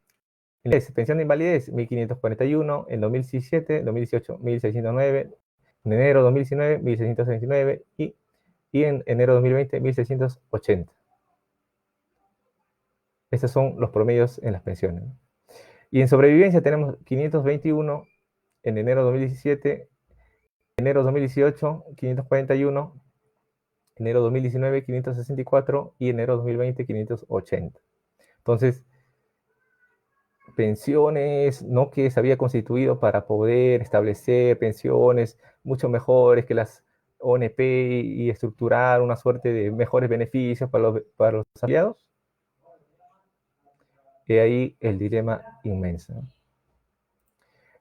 Pensión de invalidez, 1.541. En 2017, 2018, 1.609. En enero de 2019, 1.629. Y en enero de 2020, 1.680. Estos son los promedios en las pensiones. Y en sobrevivencia tenemos 521 en enero de 2017, enero de 2018, 541, enero de 2019, 564 y enero de 2020, 580. Entonces, pensiones, no que se había constituido para poder establecer pensiones mucho mejores que las ONP y estructurar una suerte de mejores beneficios para los afiliados, y ahí el dilema inmenso.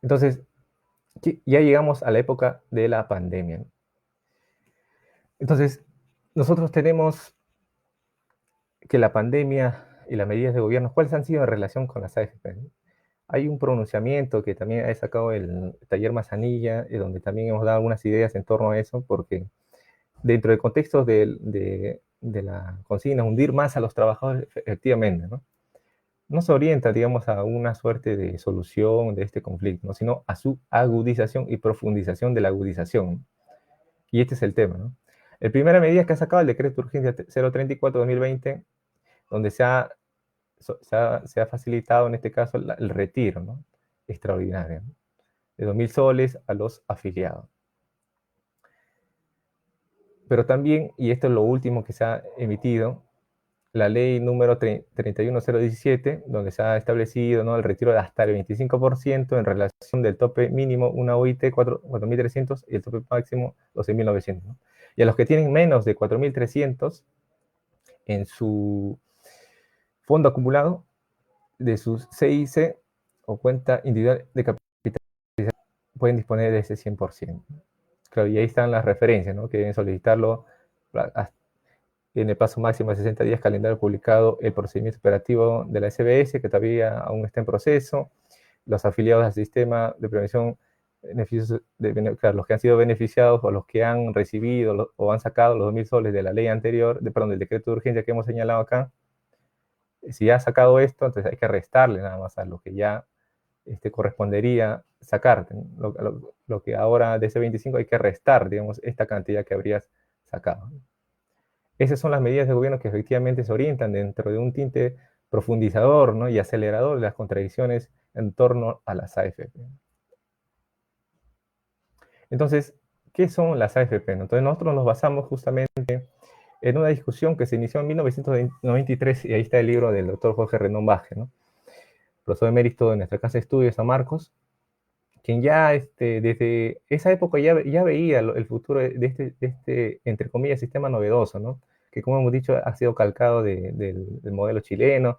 Entonces, ya llegamos a la época de la pandemia. Entonces, nosotros tenemos que la pandemia y las medidas de gobierno, ¿cuáles han sido en relación con las AFP? Hay un pronunciamiento que también ha sacado el taller Manzanilla, donde también hemos dado algunas ideas en torno a eso, porque dentro del contexto de la consigna, hundir más a los trabajadores, efectivamente, no se orienta, digamos, a una suerte de solución de este conflicto, ¿no? Sino a su agudización y profundización de la agudización. Y este es el tema, ¿no? La primera medida que ha sacado el decreto de urgencia 034-2020, donde se ha facilitado en este caso el retiro, ¿no? Extraordinario, ¿no? De 2.000 soles a los afiliados. Pero también, y esto es lo último que se ha emitido, la ley número 31017, donde se ha establecido, ¿no?, el retiro de hasta el 25% en relación del tope mínimo, una OIT 4.300 y el tope máximo 12.900, ¿no? Y a los que tienen menos de 4.300 en su fondo acumulado de sus CIC o cuenta individual de capitalización, pueden disponer de ese 100%. Claro, y ahí están las referencias, ¿no?, que deben solicitarlo en el plazo máximo de 60 días, calendario publicado, el procedimiento operativo de la SBS, que todavía aún está en proceso, los afiliados al sistema de prevención, beneficios claro, los que han sido beneficiados o los que han recibido o han sacado los 2.000 soles de la ley anterior, del decreto de urgencia que hemos señalado acá. Si ya ha sacado esto, entonces hay que restarle nada más a lo que ya correspondería sacarte, ¿no? Lo que ahora de ese 25 hay que restar, digamos, esta cantidad que habrías sacado. Esas son las medidas de gobierno que efectivamente se orientan dentro de un tinte profundizador, ¿no?, y acelerador de las contradicciones en torno a las AFP. Entonces, ¿qué son las AFP? Entonces, nosotros nos basamos justamente en una discusión que se inició en 1993, y ahí está el libro del doctor Jorge Rendón Baje, ¿no?, profesor emérito de nuestra casa de estudios San Marcos, quien ya desde esa época ya veía el futuro de este, entre comillas, sistema novedoso, ¿no?, que, como hemos dicho, ha sido calcado del modelo chileno,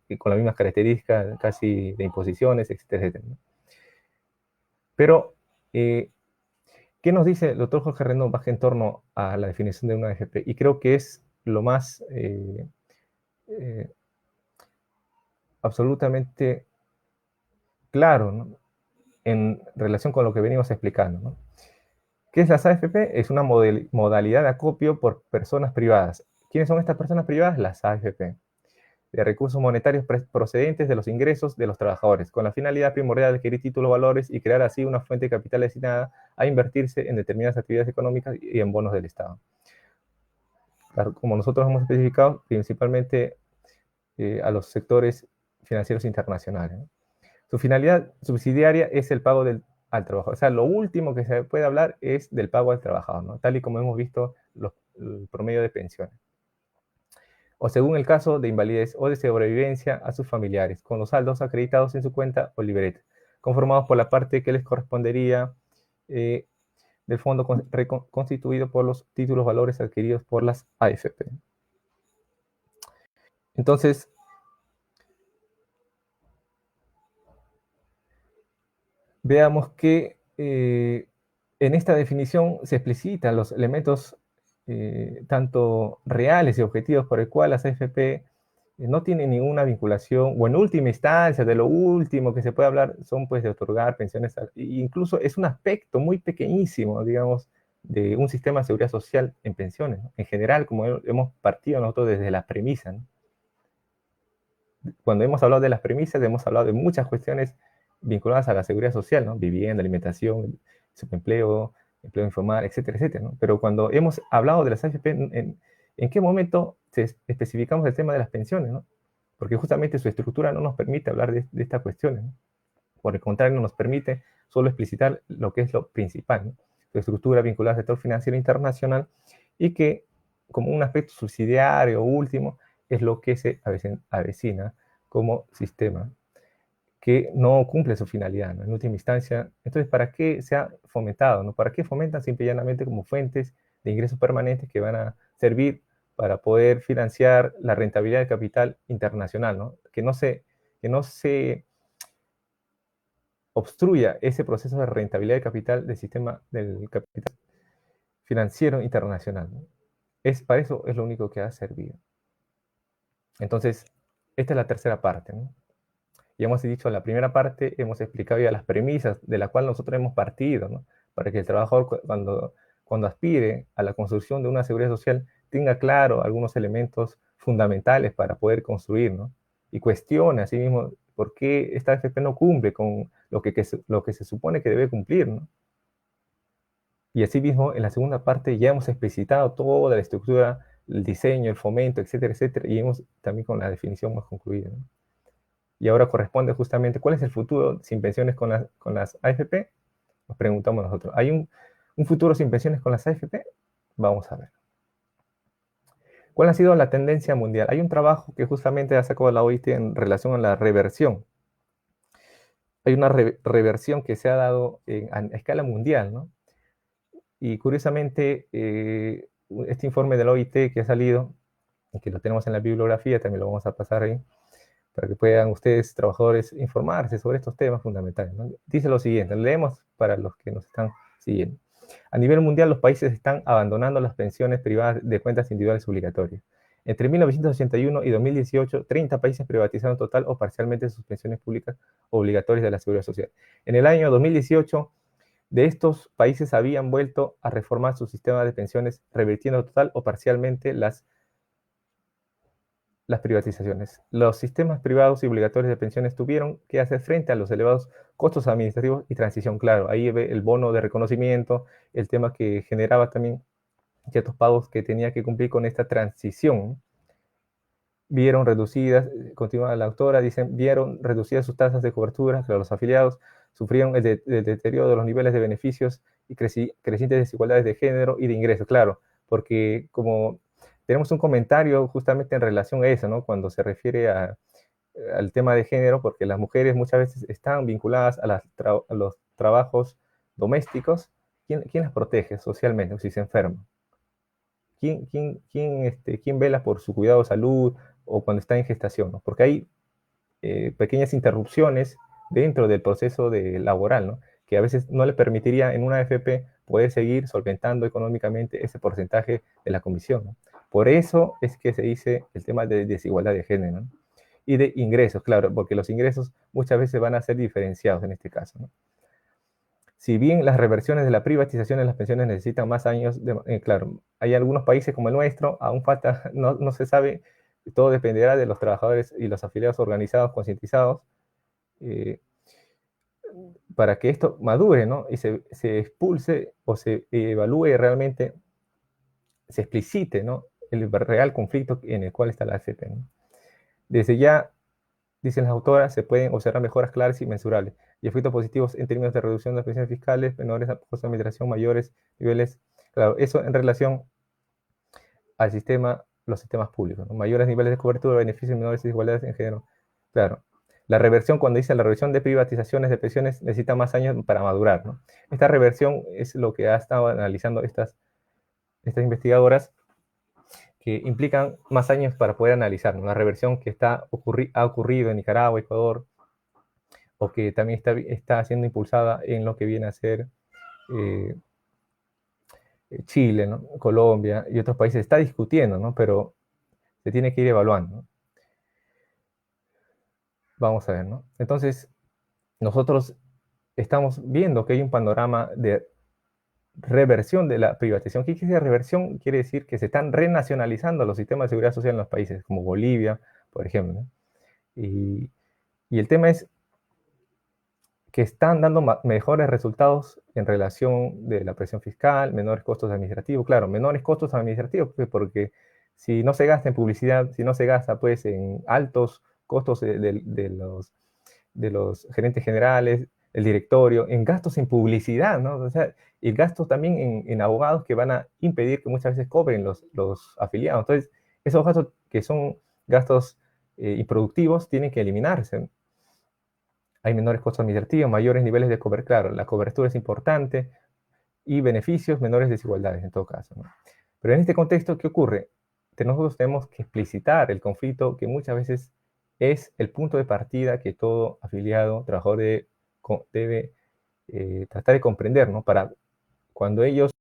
y con las mismas características casi de imposiciones, etcétera, etcétera, ¿no? Pero, ¿qué nos dice el doctor Jorge Rendón Baje en torno a la definición de una AFP? Y creo que es lo más absolutamente claro, ¿no?, en relación con lo que venimos explicando, ¿no? ¿Qué es las AFP? Es una modalidad de acopio por personas privadas. ¿Quiénes son estas personas privadas? Las AFP, de recursos monetarios procedentes de los ingresos de los trabajadores, con la finalidad primordial de adquirir títulos, valores y crear así una fuente de capital destinada a invertirse en determinadas actividades económicas y en bonos del Estado. Claro, como nosotros hemos especificado, principalmente a los sectores financieros internacionales, ¿no? Su finalidad subsidiaria es el pago al trabajador. O sea, lo último que se puede hablar es del pago al trabajador, ¿no?, tal y como hemos visto el promedio de pensiones. O según el caso de invalidez o de sobrevivencia a sus familiares, con los saldos acreditados en su cuenta o libreta, conformados por la parte que les correspondería del fondo constituido por los títulos valores adquiridos por las AFP. Entonces, veamos que en esta definición se explicitan los elementos tanto reales y objetivos por el cual las AFP no tienen ninguna vinculación, o en última instancia, de lo último que se puede hablar, son pues de otorgar pensiones, incluso es un aspecto muy pequeñísimo, digamos, de un sistema de seguridad social en pensiones, ¿no? En general, como hemos partido nosotros desde las premisas, ¿no? Cuando hemos hablado de las premisas, hemos hablado de muchas cuestiones vinculadas a la seguridad social, ¿no? Vivienda, alimentación, subempleo, empleo informal, etcétera, etcétera, ¿no? Pero cuando hemos hablado de las AFP, ¿en qué momento especificamos el tema de las pensiones, ¿no? Porque justamente su estructura no nos permite hablar de estas cuestiones, ¿no? Por el contrario, nos permite solo explicitar lo que es lo principal, ¿no? Su estructura vinculada al sector financiero internacional, y que, como un aspecto subsidiario último, es lo que se avecina como sistema que no cumple su finalidad, ¿no?, en última instancia. Entonces, ¿para qué se ha fomentado, ¿no? ¿Para qué fomentan simple y llanamente como fuentes de ingresos permanentes que van a servir para poder financiar la rentabilidad del capital internacional, ¿no? Que no se obstruya ese proceso de rentabilidad de capital del sistema del capital financiero internacional, ¿no? Para eso es lo único que ha servido. Entonces, esta es la tercera parte, ¿no? Y hemos dicho en la primera parte, hemos explicado ya las premisas de la cual nosotros hemos partido, ¿no? Para que el trabajador cuando aspire a la construcción de una seguridad social tenga claro algunos elementos fundamentales para poder construir, ¿no? Y cuestione a sí mismo por qué esta AFP no cumple con lo que se supone que debe cumplir, ¿no? Y asimismo, en la segunda parte ya hemos explicitado toda la estructura, el diseño, el fomento, etcétera, etcétera, y hemos también con la definición hemos concluido, ¿no? Y ahora corresponde justamente, ¿cuál es el futuro sin pensiones con las AFP? Nos preguntamos nosotros. ¿Hay un futuro sin pensiones con las AFP? Vamos a ver. ¿Cuál ha sido la tendencia mundial? Hay un trabajo que justamente ha sacado la OIT en relación a la reversión. Hay una reversión que se ha dado a escala mundial, ¿no? Y curiosamente, este informe de la OIT que ha salido, y que lo tenemos en la bibliografía, también lo vamos a pasar ahí, para que puedan ustedes, trabajadores, informarse sobre estos temas fundamentales, ¿no? Dice lo siguiente, leemos para los que nos están siguiendo. A nivel mundial, los países están abandonando las pensiones privadas de cuentas individuales obligatorias. Entre 1981 y 2018, 30 países privatizaron total o parcialmente sus pensiones públicas obligatorias de la Seguridad Social. En el año 2018, de estos países habían vuelto a reformar su sistema de pensiones, revirtiendo total o parcialmente las privatizaciones. Los sistemas privados y obligatorios de pensiones tuvieron que hacer frente a los elevados costos administrativos y transición. Claro, ahí ve el bono de reconocimiento, el tema que generaba también ciertos pagos que tenía que cumplir con esta transición. Vieron reducidas, continúa la autora, dicen, vieron reducidas sus tasas de cobertura, claro, los afiliados sufrieron el deterioro de los niveles de beneficios y crecientes desigualdades de género y de ingresos, claro, porque como tenemos un comentario justamente en relación a eso, ¿no? Cuando se refiere al tema de género, porque las mujeres muchas veces están vinculadas a los trabajos domésticos. ¿Quién las protege socialmente si se enferman? ¿Quién vela por su cuidado de salud o cuando está en gestación, ¿no? Porque hay pequeñas interrupciones dentro del proceso laboral, ¿no? Que a veces no le permitiría en una AFP poder seguir solventando económicamente ese porcentaje de la comisión, ¿no? Por eso es que se dice el tema de desigualdad de género, ¿no? Y de ingresos, claro, porque los ingresos muchas veces van a ser diferenciados en este caso, ¿no? Si bien las reversiones de la privatización de las pensiones necesitan más años, claro, hay algunos países como el nuestro, aún falta, no se sabe, todo dependerá de los trabajadores y los afiliados organizados, concientizados, para que esto madure, ¿no? Y se expulse o se evalúe realmente, se explicite, ¿no? El real conflicto en el cual está la AFP, ¿no? Desde ya, dicen las autoras, se pueden observar mejoras claras y mensurables y efectos positivos en términos de reducción de las presiones fiscales, menores costos de administración, mayores niveles, claro, eso en relación al los sistemas públicos, ¿no? Mayores niveles de cobertura, beneficios, menores desigualdades en género, claro. La reversión, cuando dice la reversión de privatizaciones de pensiones, necesita más años para madurar, ¿no? Esta reversión es lo que ha estado analizando estas investigadoras, que implican más años para poder analizar, ¿no? Una reversión que ha ocurrido en Nicaragua, Ecuador, o que también está siendo impulsada en lo que viene a ser Chile, ¿no? Colombia y otros países. Está discutiendo, ¿no? Pero se tiene que ir evaluando, ¿no? Vamos a ver, ¿no? Entonces, nosotros estamos viendo que hay un panorama de reversión de la privatización. ¿Qué quiere decir reversión? Quiere decir que se están renacionalizando los sistemas de seguridad social en los países, como Bolivia, por ejemplo, ¿no? Y el tema es que están dando mejores resultados en relación de la presión fiscal, menores costos administrativos. Claro, menores costos administrativos, pues, porque si no se gasta en publicidad, si no se gasta pues en altos costos de los gerentes generales, el directorio, en gastos en publicidad, ¿no? O sea, y gastos también en abogados que van a impedir que muchas veces cobren los afiliados. Entonces, esos gastos que son gastos improductivos tienen que eliminarse. Hay menores costos administrativos, mayores niveles de cobertura. Claro, la cobertura es importante. y beneficios, menores desigualdades en todo caso, ¿no? Pero en este contexto, ¿qué ocurre? Nosotros tenemos que explicitar el conflicto que muchas veces es el punto de partida que todo afiliado, trabajador debe tratar de comprender, ¿no? Para cuando ellos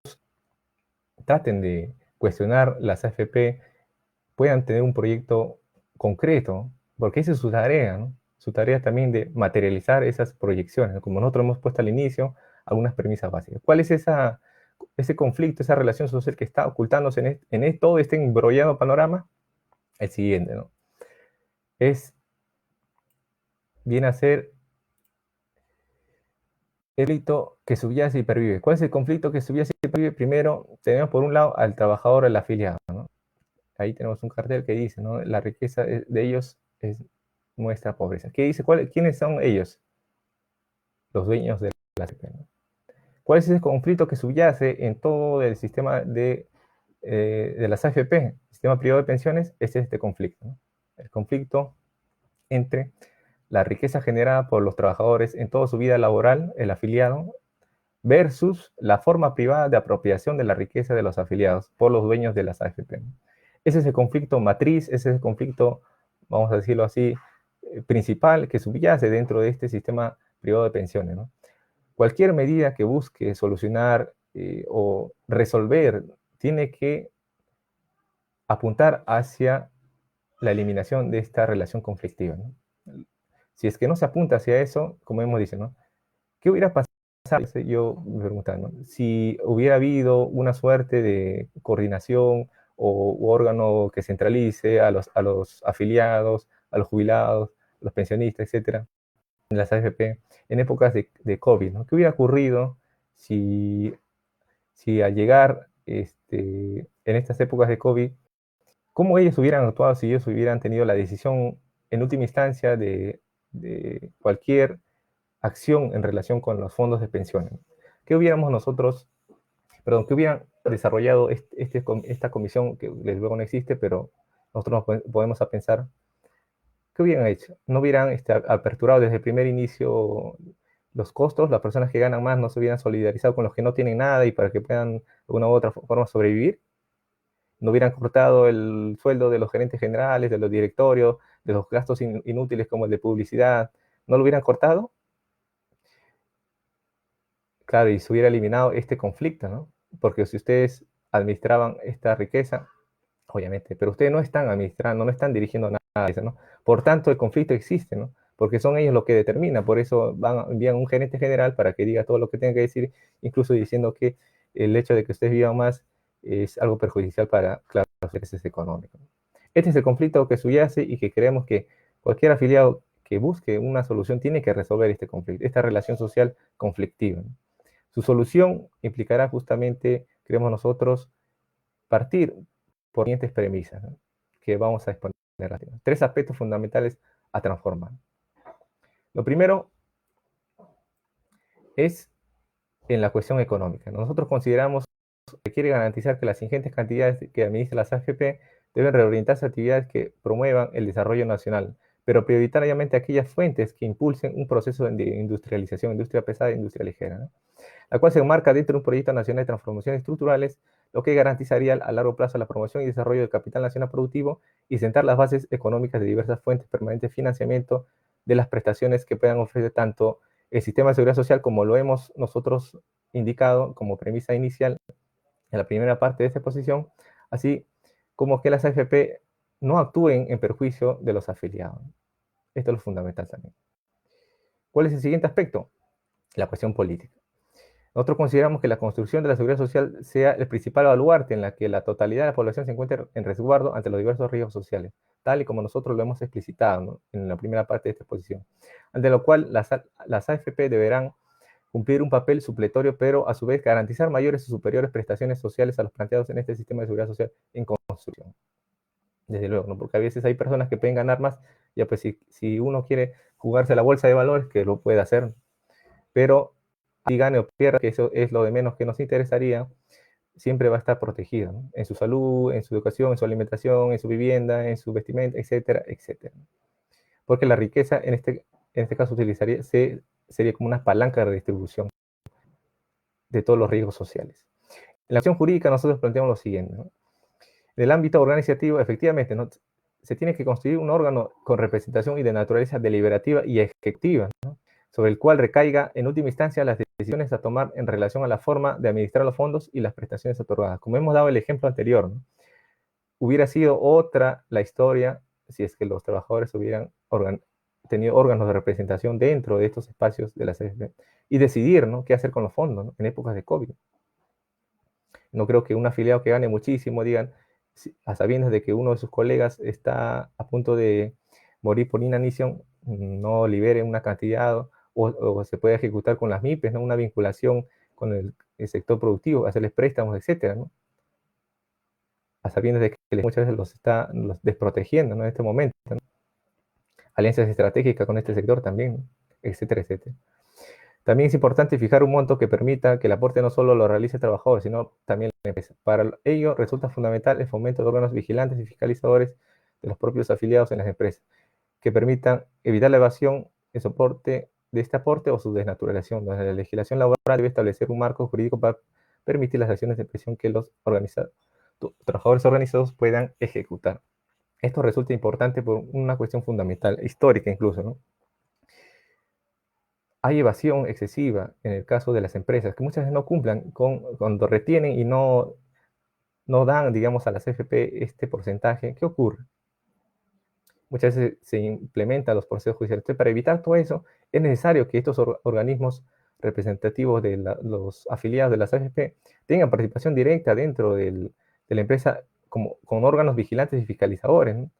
traten de cuestionar las AFP, puedan tener un proyecto concreto, porque esa es su tarea, ¿no? Su tarea también de materializar esas proyecciones, ¿no? Como nosotros hemos puesto al inicio, algunas premisas básicas. ¿Cuál es ese conflicto, esa relación social que está ocultándose en todo este embrollado panorama? El siguiente, ¿no? Viene a ser el conflicto que subyace y pervive. ¿Cuál es el conflicto que subyace y pervive? Primero, tenemos por un lado al trabajador, al afiliado, ¿no? Ahí tenemos un cartel que dice, ¿no? La riqueza de ellos es nuestra pobreza. ¿Qué dice? ¿Quiénes son ellos? Los dueños de la AFP, ¿no? ¿Cuál es ese conflicto que subyace en todo el sistema de las AFP, sistema privado de pensiones? Es este conflicto, ¿no? El conflicto entre la riqueza generada por los trabajadores en toda su vida laboral, el afiliado, versus la forma privada de apropiación de la riqueza de los afiliados por los dueños de las AFP. Ese es el conflicto matriz, ese es el conflicto, vamos a decirlo así, principal que subyace dentro de este sistema privado de pensiones, ¿no? Cualquier medida que busque solucionar o resolver tiene que apuntar hacia la eliminación de esta relación conflictiva, ¿no? Si es que no se apunta hacia eso, como hemos dicho, ¿no? ¿Qué hubiera pasado? Yo me preguntaba, ¿no? Si hubiera habido una suerte de coordinación o órgano que centralice a los afiliados, a los jubilados, a los pensionistas, etcétera, en las AFP, en épocas de COVID, ¿no? ¿Qué hubiera ocurrido si al llegar en estas épocas de COVID, cómo ellos hubieran actuado si ellos hubieran tenido la decisión en última instancia de cualquier acción en relación con los fondos de pensiones? ¿Qué hubiéramos nosotros, perdón, que hubieran desarrollado esta comisión que luego no existe, pero nosotros nos podemos a pensar, ¿qué hubieran hecho? ¿No hubieran aperturado desde el primer inicio los costos? Las personas que ganan más no se hubieran solidarizado con los que no tienen nada y para que puedan de una u otra forma sobrevivir. ¿No hubieran cortado el sueldo de los gerentes generales, de los directorios, de los gastos inútiles como el de publicidad? ¿No lo hubieran cortado? Claro, y se hubiera eliminado este conflicto, ¿no? Porque si ustedes administraban esta riqueza, obviamente, pero ustedes no están administrando, no están dirigiendo nada de eso, ¿no? Por tanto, el conflicto existe, ¿no? Porque son ellos los que determinan, por eso envían un gerente general para que diga todo lo que tenga que decir, incluso diciendo que el hecho de que ustedes vivan más es algo perjudicial para, claro, los intereses económicos. Este es el conflicto que subyace y que creemos que cualquier afiliado que busque una solución tiene que resolver este conflicto, esta relación social conflictiva, ¿no? Su solución implicará justamente, creemos nosotros, partir por siguientes premisas, ¿no? Que vamos a exponer. Tres aspectos fundamentales a transformar. Lo primero es en la cuestión económica. Nosotros consideramos que quiere garantizar que las ingentes cantidades que administra las AFP deben reorientarse a actividades que promuevan el desarrollo nacional, pero prioritariamente aquellas fuentes que impulsen un proceso de industrialización, industria pesada e industria ligera, ¿no? La cual se enmarca dentro de un proyecto nacional de transformaciones estructurales, lo que garantizaría a largo plazo la promoción y desarrollo del capital nacional productivo y sentar las bases económicas de diversas fuentes permanentes de financiamiento de las prestaciones que puedan ofrecer tanto el sistema de seguridad social, como lo hemos nosotros indicado como premisa inicial en la primera parte de esta exposición, así como que las AFP no actúen en perjuicio de los afiliados. Esto es lo fundamental también. ¿Cuál es el siguiente aspecto? La cuestión política. Nosotros consideramos que la construcción de la seguridad social sea el principal baluarte en la que la totalidad de la población se encuentre en resguardo ante los diversos riesgos sociales, tal y como nosotros lo hemos explicitado, ¿no?, en la primera parte de esta exposición, ante lo cual las AFP deberán cumplir un papel supletorio, pero a su vez garantizar mayores y superiores prestaciones sociales a los planteados en este sistema de seguridad social en construcción. Desde luego, ¿no? Porque a veces hay personas que pueden ganar más, ya pues si uno quiere jugarse la bolsa de valores, que lo puede hacer, pero si gane o pierda, que eso es lo de menos que nos interesaría, siempre va a estar protegido, ¿no?, en su salud, en su educación, en su alimentación, en su vivienda, en su vestimenta, etcétera, etcétera. Porque la riqueza en este caso sería como una palanca de redistribución. de todos los riesgos sociales. En la acción jurídica nosotros planteamos lo siguiente, ¿no? En el ámbito organizativo, efectivamente, ¿no?, se tiene que constituir un órgano con representación y de naturaleza deliberativa y ejecutiva, ¿no?, sobre el cual recaiga en última instancia las decisiones a tomar en relación a la forma de administrar los fondos y las prestaciones otorgadas. Como hemos dado el ejemplo anterior, ¿no?, hubiera sido otra la historia si es que los trabajadores hubieran tenido órganos de representación dentro de estos espacios de la CFP y decidir, ¿no?, qué hacer con los fondos, ¿no?, en épocas de COVID. No creo que un afiliado que gane muchísimo digan, a sabiendas de que uno de sus colegas está a punto de morir por inanición, no libere una cantidad o se puede ejecutar con las MIPES, ¿no?, una vinculación con el sector productivo, hacerles préstamos, etcétera, ¿no?, a sabiendas de que muchas veces los desprotegiendo, ¿no?, en este momento, ¿no?, alianzas estratégicas con este sector también, ¿no?, etcétera, etcétera. También es importante fijar un monto que permita que el aporte no solo lo realice el trabajador, sino también la empresa. Para ello resulta fundamental el fomento de órganos vigilantes y fiscalizadores de los propios afiliados en las empresas, que permitan evitar la evasión de soporte de este aporte o su desnaturalización. La legislación laboral debe establecer un marco jurídico para permitir las acciones de presión que los trabajadores organizados puedan ejecutar. Esto resulta importante por una cuestión fundamental, histórica incluso, ¿no? Hay evasión excesiva en el caso de las empresas, que muchas veces no cumplan cuando retienen y no dan, digamos, a la CFP este porcentaje. ¿Qué ocurre? Muchas veces se implementan los procesos judiciales. Entonces, para evitar todo eso, es necesario que estos organismos representativos de los afiliados de las AFP tengan participación directa dentro de la empresa con órganos vigilantes y fiscalizadores, ¿no?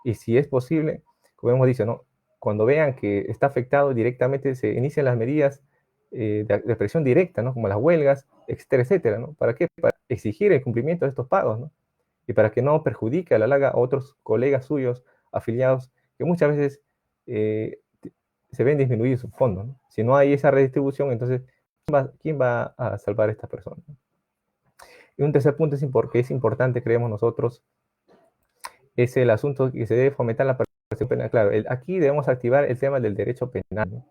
Y si es posible, como hemos dicho, ¿no?, cuando vean que está afectado directamente, se inician las medidas de presión directa, ¿no?, como las huelgas, etcétera, etcétera, ¿no? ¿Para qué? Para exigir el cumplimiento de estos pagos, ¿no?, y para que no perjudique a la larga a otros colegas suyos afiliados que muchas veces se ven disminuidos sus fondos, ¿no? Si no hay esa redistribución, entonces, ¿quién va a salvar a estas personas? Y un tercer punto que es importante, creemos nosotros, es el asunto que se debe fomentar la participación penal. Claro, aquí debemos activar el tema del derecho penal, ¿no?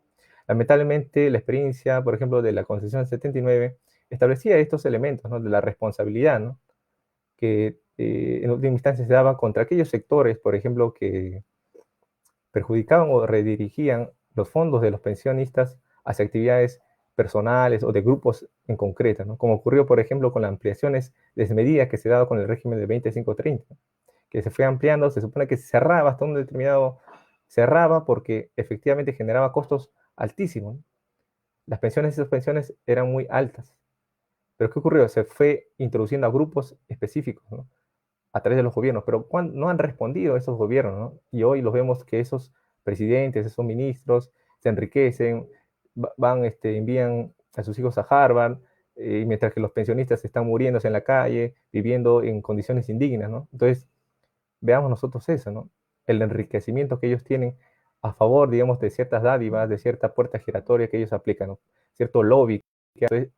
Lamentablemente, la experiencia, por ejemplo, de la Constitución del 79, establecía estos elementos, ¿no?, de la responsabilidad, ¿no?, que en última instancia se daba contra aquellos sectores, por ejemplo, que perjudicaban o redirigían los fondos de los pensionistas hacia actividades personales o de grupos en concreto, ¿no?, como ocurrió, por ejemplo, con las ampliaciones desmedidas que se daba con el régimen de 25-30, que se fue ampliando, se supone que se cerraba hasta un determinado, cerraba porque efectivamente generaba costos altísimos, ¿no? Las pensiones, esas pensiones eran muy altas. Pero ¿qué ocurrió? Se fue introduciendo a grupos específicos, ¿no?, a través de los gobiernos, pero no han respondido esos gobiernos, ¿no? Y hoy los vemos que esos presidentes, esos ministros, se enriquecen, envían a sus hijos a Harvard, y mientras que los pensionistas están muriéndose en la calle, viviendo en condiciones indignas, ¿no? Entonces, veamos nosotros eso, ¿no?, el enriquecimiento que ellos tienen a favor, digamos, de ciertas dádivas, de cierta puerta giratoria que ellos aplican, ¿no?, cierto lobby.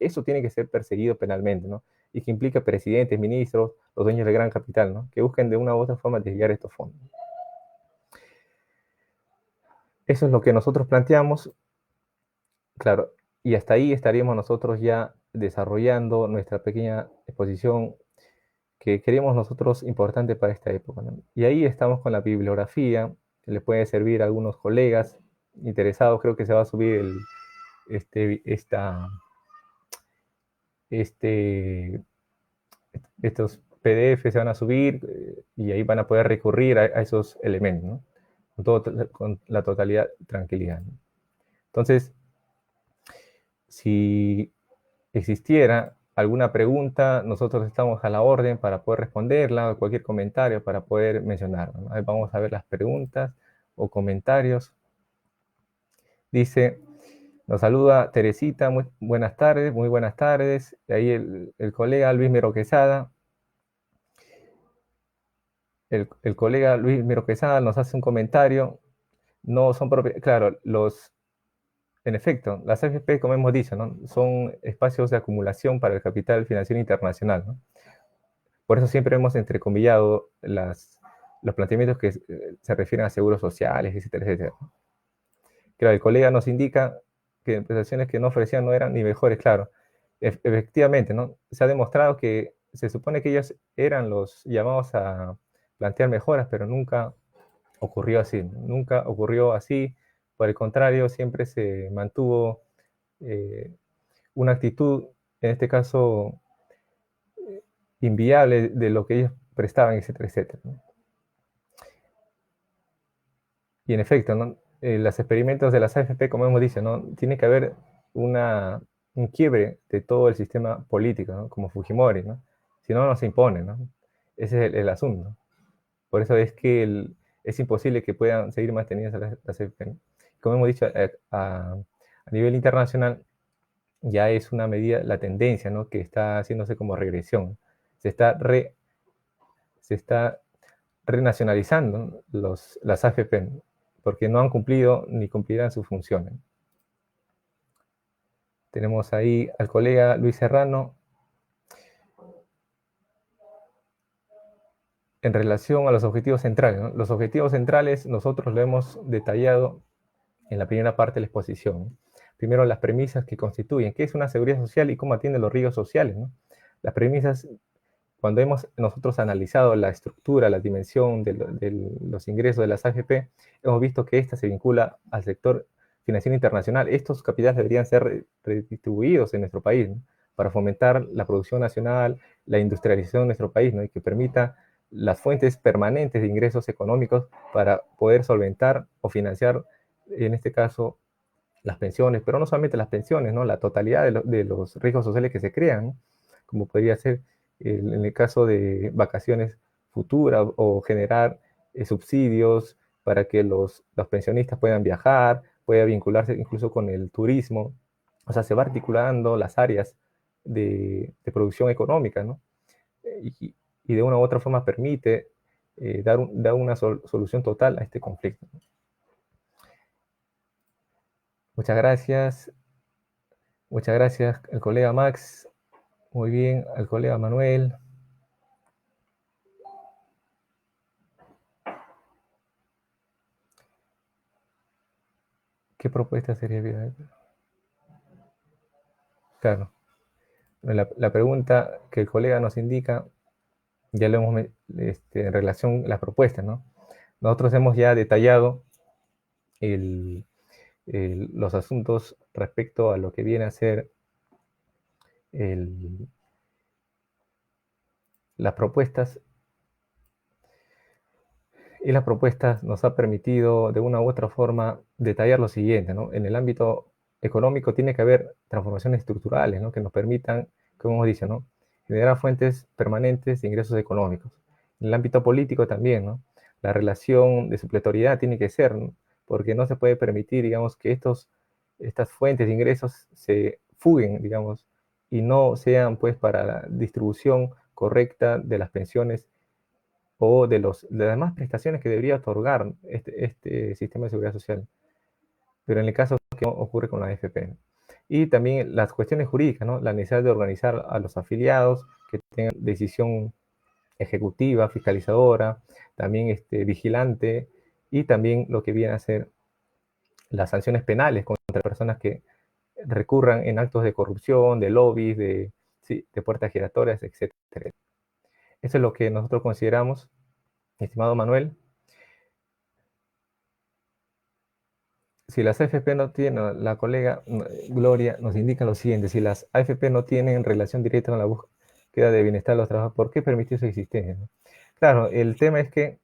Eso tiene que ser perseguido penalmente, ¿no?, y que implica presidentes, ministros, los dueños del gran capital, ¿no?, que busquen de una u otra forma desviar estos fondos. Eso es lo que nosotros planteamos, claro, y hasta ahí estaríamos nosotros ya desarrollando nuestra pequeña exposición que queremos nosotros importante para esta época, ¿no? Y ahí estamos con la bibliografía, que le puede servir a algunos colegas interesados. Creo que se va a subir estos PDF se van a subir, y ahí van a poder recurrir a esos elementos, ¿no?, con la totalidad tranquilidad, ¿no? Entonces, si existiera alguna pregunta, nosotros estamos a la orden para poder responderla, o cualquier comentario para poder mencionarlo, ¿no? Ahí vamos a ver las preguntas o comentarios. Dice, nos saluda Teresita, muy buenas tardes, muy buenas tardes. Ahí el colega Luis Miro Quesada. El colega Luis Miro Quesada nos hace un comentario. No son propios, claro, en efecto, las AFP, como hemos dicho, ¿no?, son espacios de acumulación para el capital financiero internacional, ¿no? Por eso siempre hemos entrecomillado los planteamientos que se refieren a seguros sociales, etcétera, etcétera. Claro, el colega nos indica que prestaciones que no ofrecían no eran ni mejores, claro. efectivamente, ¿no? Se ha demostrado que se supone que ellos eran los llamados a plantear mejoras, pero nunca ocurrió así, nunca ocurrió así. Por el contrario, siempre se mantuvo una actitud, en este caso, inviable de lo que ellos prestaban, etcétera, etcétera, ¿no? Y en efecto, ¿no? Los experimentos de las AFP, como hemos dicho, ¿no? Tiene que haber un quiebre de todo el sistema político, ¿no? Como Fujimori, ¿no? Si no, no se impone, ¿no? Ese es el asunto. Por eso es que es imposible que puedan seguir mantenidas las AFP, ¿no? Como hemos dicho, a nivel internacional ya es una medida, la tendencia, ¿no? Que está haciéndose como regresión. Se está, se está renacionalizando las AFP, porque no han cumplido ni cumplirán sus funciones. Tenemos ahí al colega Luis Serrano. En relación a los objetivos centrales, ¿no? Los objetivos centrales nosotros lo hemos detallado en la primera parte de la exposición, ¿no? Primero, las premisas que constituyen, qué es una seguridad social y cómo atiende los riesgos sociales, ¿no? Las premisas, cuando hemos nosotros analizado la estructura, la dimensión de los ingresos de las AFP, hemos visto que esta se vincula al sector financiero internacional. Estos capitales deberían ser redistribuidos en nuestro país, ¿no? Para fomentar la producción nacional, la industrialización de nuestro país, ¿no? Y que permita las fuentes permanentes de ingresos económicos para poder solventar o financiar, en este caso, las pensiones, pero no solamente las pensiones, ¿no? La totalidad de los riesgos sociales que se crean, ¿no? Como podría ser en el caso de vacaciones futuras o generar subsidios para que los pensionistas puedan viajar, pueda vincularse incluso con el turismo. O sea, se va articulando las áreas de producción económica, ¿no? Y de una u otra forma permite dar una solución total a este conflicto. Muchas gracias. Muchas gracias al colega Max. Muy bien, al colega Manuel. ¿Qué propuesta sería bien? Claro. La pregunta que el colega nos indica, ya lo hemos en relación a las propuestas, ¿no? Nosotros hemos ya detallado los asuntos respecto a lo que viene a ser las propuestas, y las propuestas nos ha permitido de una u otra forma detallar lo siguiente, ¿no? En el ámbito económico tiene que haber transformaciones estructurales, ¿no? Que nos permitan, como hemos dicho, ¿no? Generar fuentes permanentes de ingresos económicos. En el ámbito político también, ¿no? La relación de supletoriedad tiene que ser, ¿no? Porque no se puede permitir, digamos, que estas fuentes de ingresos se fuguen, digamos, y no sean, pues, para la distribución correcta de las pensiones o de las demás prestaciones que debería otorgar este sistema de seguridad social. Pero en el caso que no ocurre con la AFP. Y también las cuestiones jurídicas, ¿no? La necesidad de organizar a los afiliados, que tengan decisión ejecutiva, fiscalizadora, también vigilante, y también lo que viene a ser las sanciones penales contra personas que recurran en actos de corrupción, de lobbies, sí, de puertas giratorias, etc. Eso es lo que nosotros consideramos, estimado Manuel. Si las AFP no tienen, la colega Gloria nos indica lo siguiente: si las AFP no tienen relación directa con la búsqueda de bienestar de los trabajadores, ¿por qué permitir su existencia? ¿No? Claro, el tema es que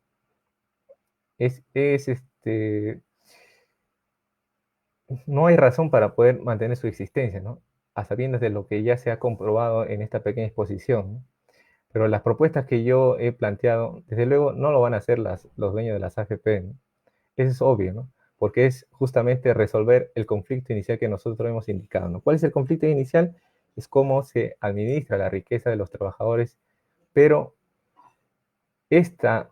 no hay razón para poder mantener su existencia, ¿no? A sabiendas de lo que ya se ha comprobado en esta pequeña exposición, ¿no? Pero las propuestas que yo he planteado, desde luego, no lo van a hacer los dueños de las AFP, ¿no? Eso es obvio, ¿no? Porque es justamente resolver el conflicto inicial que nosotros hemos indicado, ¿no? ¿Cuál es el conflicto inicial? Es cómo se administra la riqueza de los trabajadores, pero esta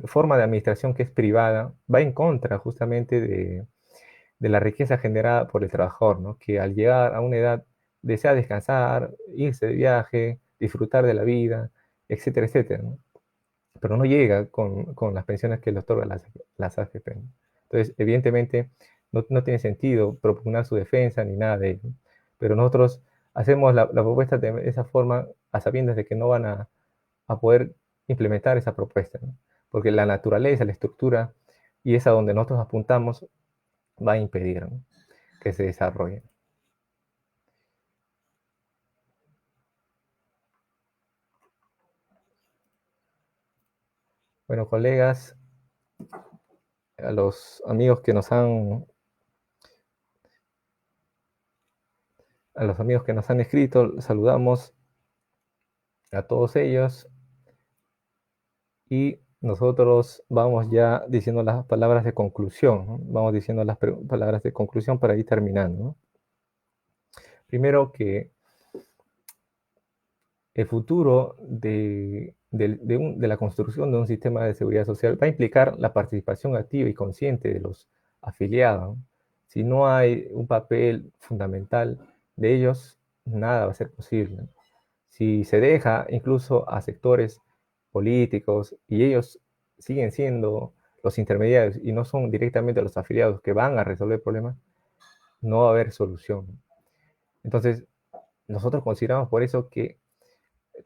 forma de administración que es privada va en contra justamente de la riqueza generada por el trabajador, ¿no? Que al llegar a una edad desea descansar, irse de viaje, disfrutar de la vida, etcétera, etcétera, ¿no? Pero no llega con las pensiones que le otorgan las AFP, ¿no? Entonces, evidentemente, no tiene sentido propugnar su defensa ni nada de ello. Pero nosotros hacemos la propuesta de esa forma a sabiendas de que no van a poder implementar esa propuesta, ¿no? Porque la naturaleza, la estructura, y es a donde nosotros apuntamos, va a impedir, ¿no?, que se desarrolle. Bueno, colegas, a los amigos que nos han escrito, saludamos a todos ellos y nosotros vamos ya diciendo las palabras de conclusión, ¿no? Vamos diciendo las palabras de conclusión para ir terminando, ¿no? Primero, que el futuro de la construcción de un sistema de seguridad social va a implicar la participación activa y consciente de los afiliados, ¿no? Si no hay un papel fundamental de ellos, nada va a ser posible, ¿no? Si se deja incluso a sectores políticos y ellos siguen siendo los intermediarios y no son directamente los afiliados que van a resolver problemas, no va a haber solución. Entonces, nosotros consideramos por eso que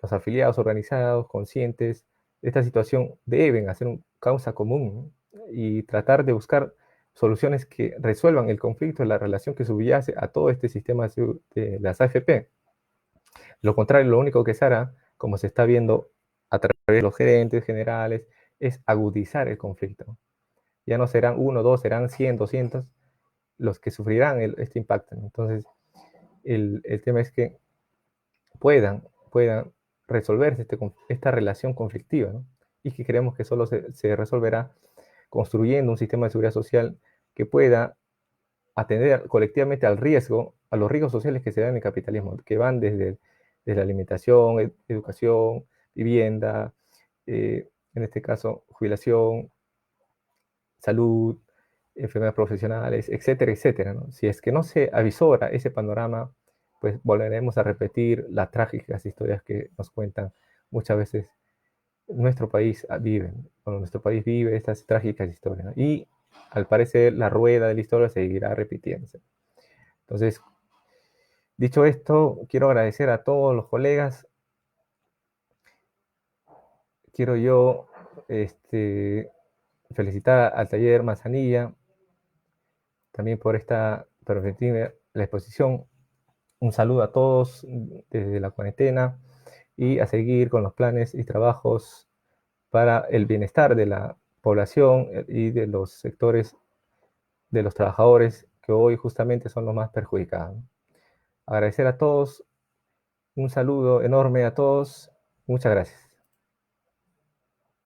los afiliados organizados, conscientes de esta situación, deben hacer una causa común, ¿no?, y tratar de buscar soluciones que resuelvan el conflicto de la relación que subyace a todo este sistema de las AFP. Lo contrario, lo único que se hará, como se está viendo a través de los gerentes generales, es agudizar el conflicto. Ya no serán uno, dos, serán 100, 200 los que sufrirán este impacto. Entonces, el tema es que puedan resolverse esta relación conflictiva, ¿no?, y que creemos que solo se resolverá construyendo un sistema de seguridad social que pueda atender colectivamente al riesgo, a los riesgos sociales que se dan en el capitalismo, que van desde la alimentación, educación, vivienda, en este caso, jubilación, salud, enfermedades profesionales, etcétera, etcétera, ¿no? Si es que no se avisora ese panorama, pues volveremos a repetir las trágicas historias que nos cuentan muchas veces nuestro país vive, bueno, nuestro país vive estas trágicas historias, ¿no? Y al parecer la rueda de la historia seguirá repitiéndose. Entonces, dicho esto, quiero agradecer a todos los colegas. Quiero yo felicitar al taller Manzanilla también por permitirme la exposición. Un saludo a todos desde la cuarentena y a seguir con los planes y trabajos para el bienestar de la población y de los sectores de los trabajadores que hoy justamente son los más perjudicados. Agradecer a todos, un saludo enorme a todos, muchas gracias.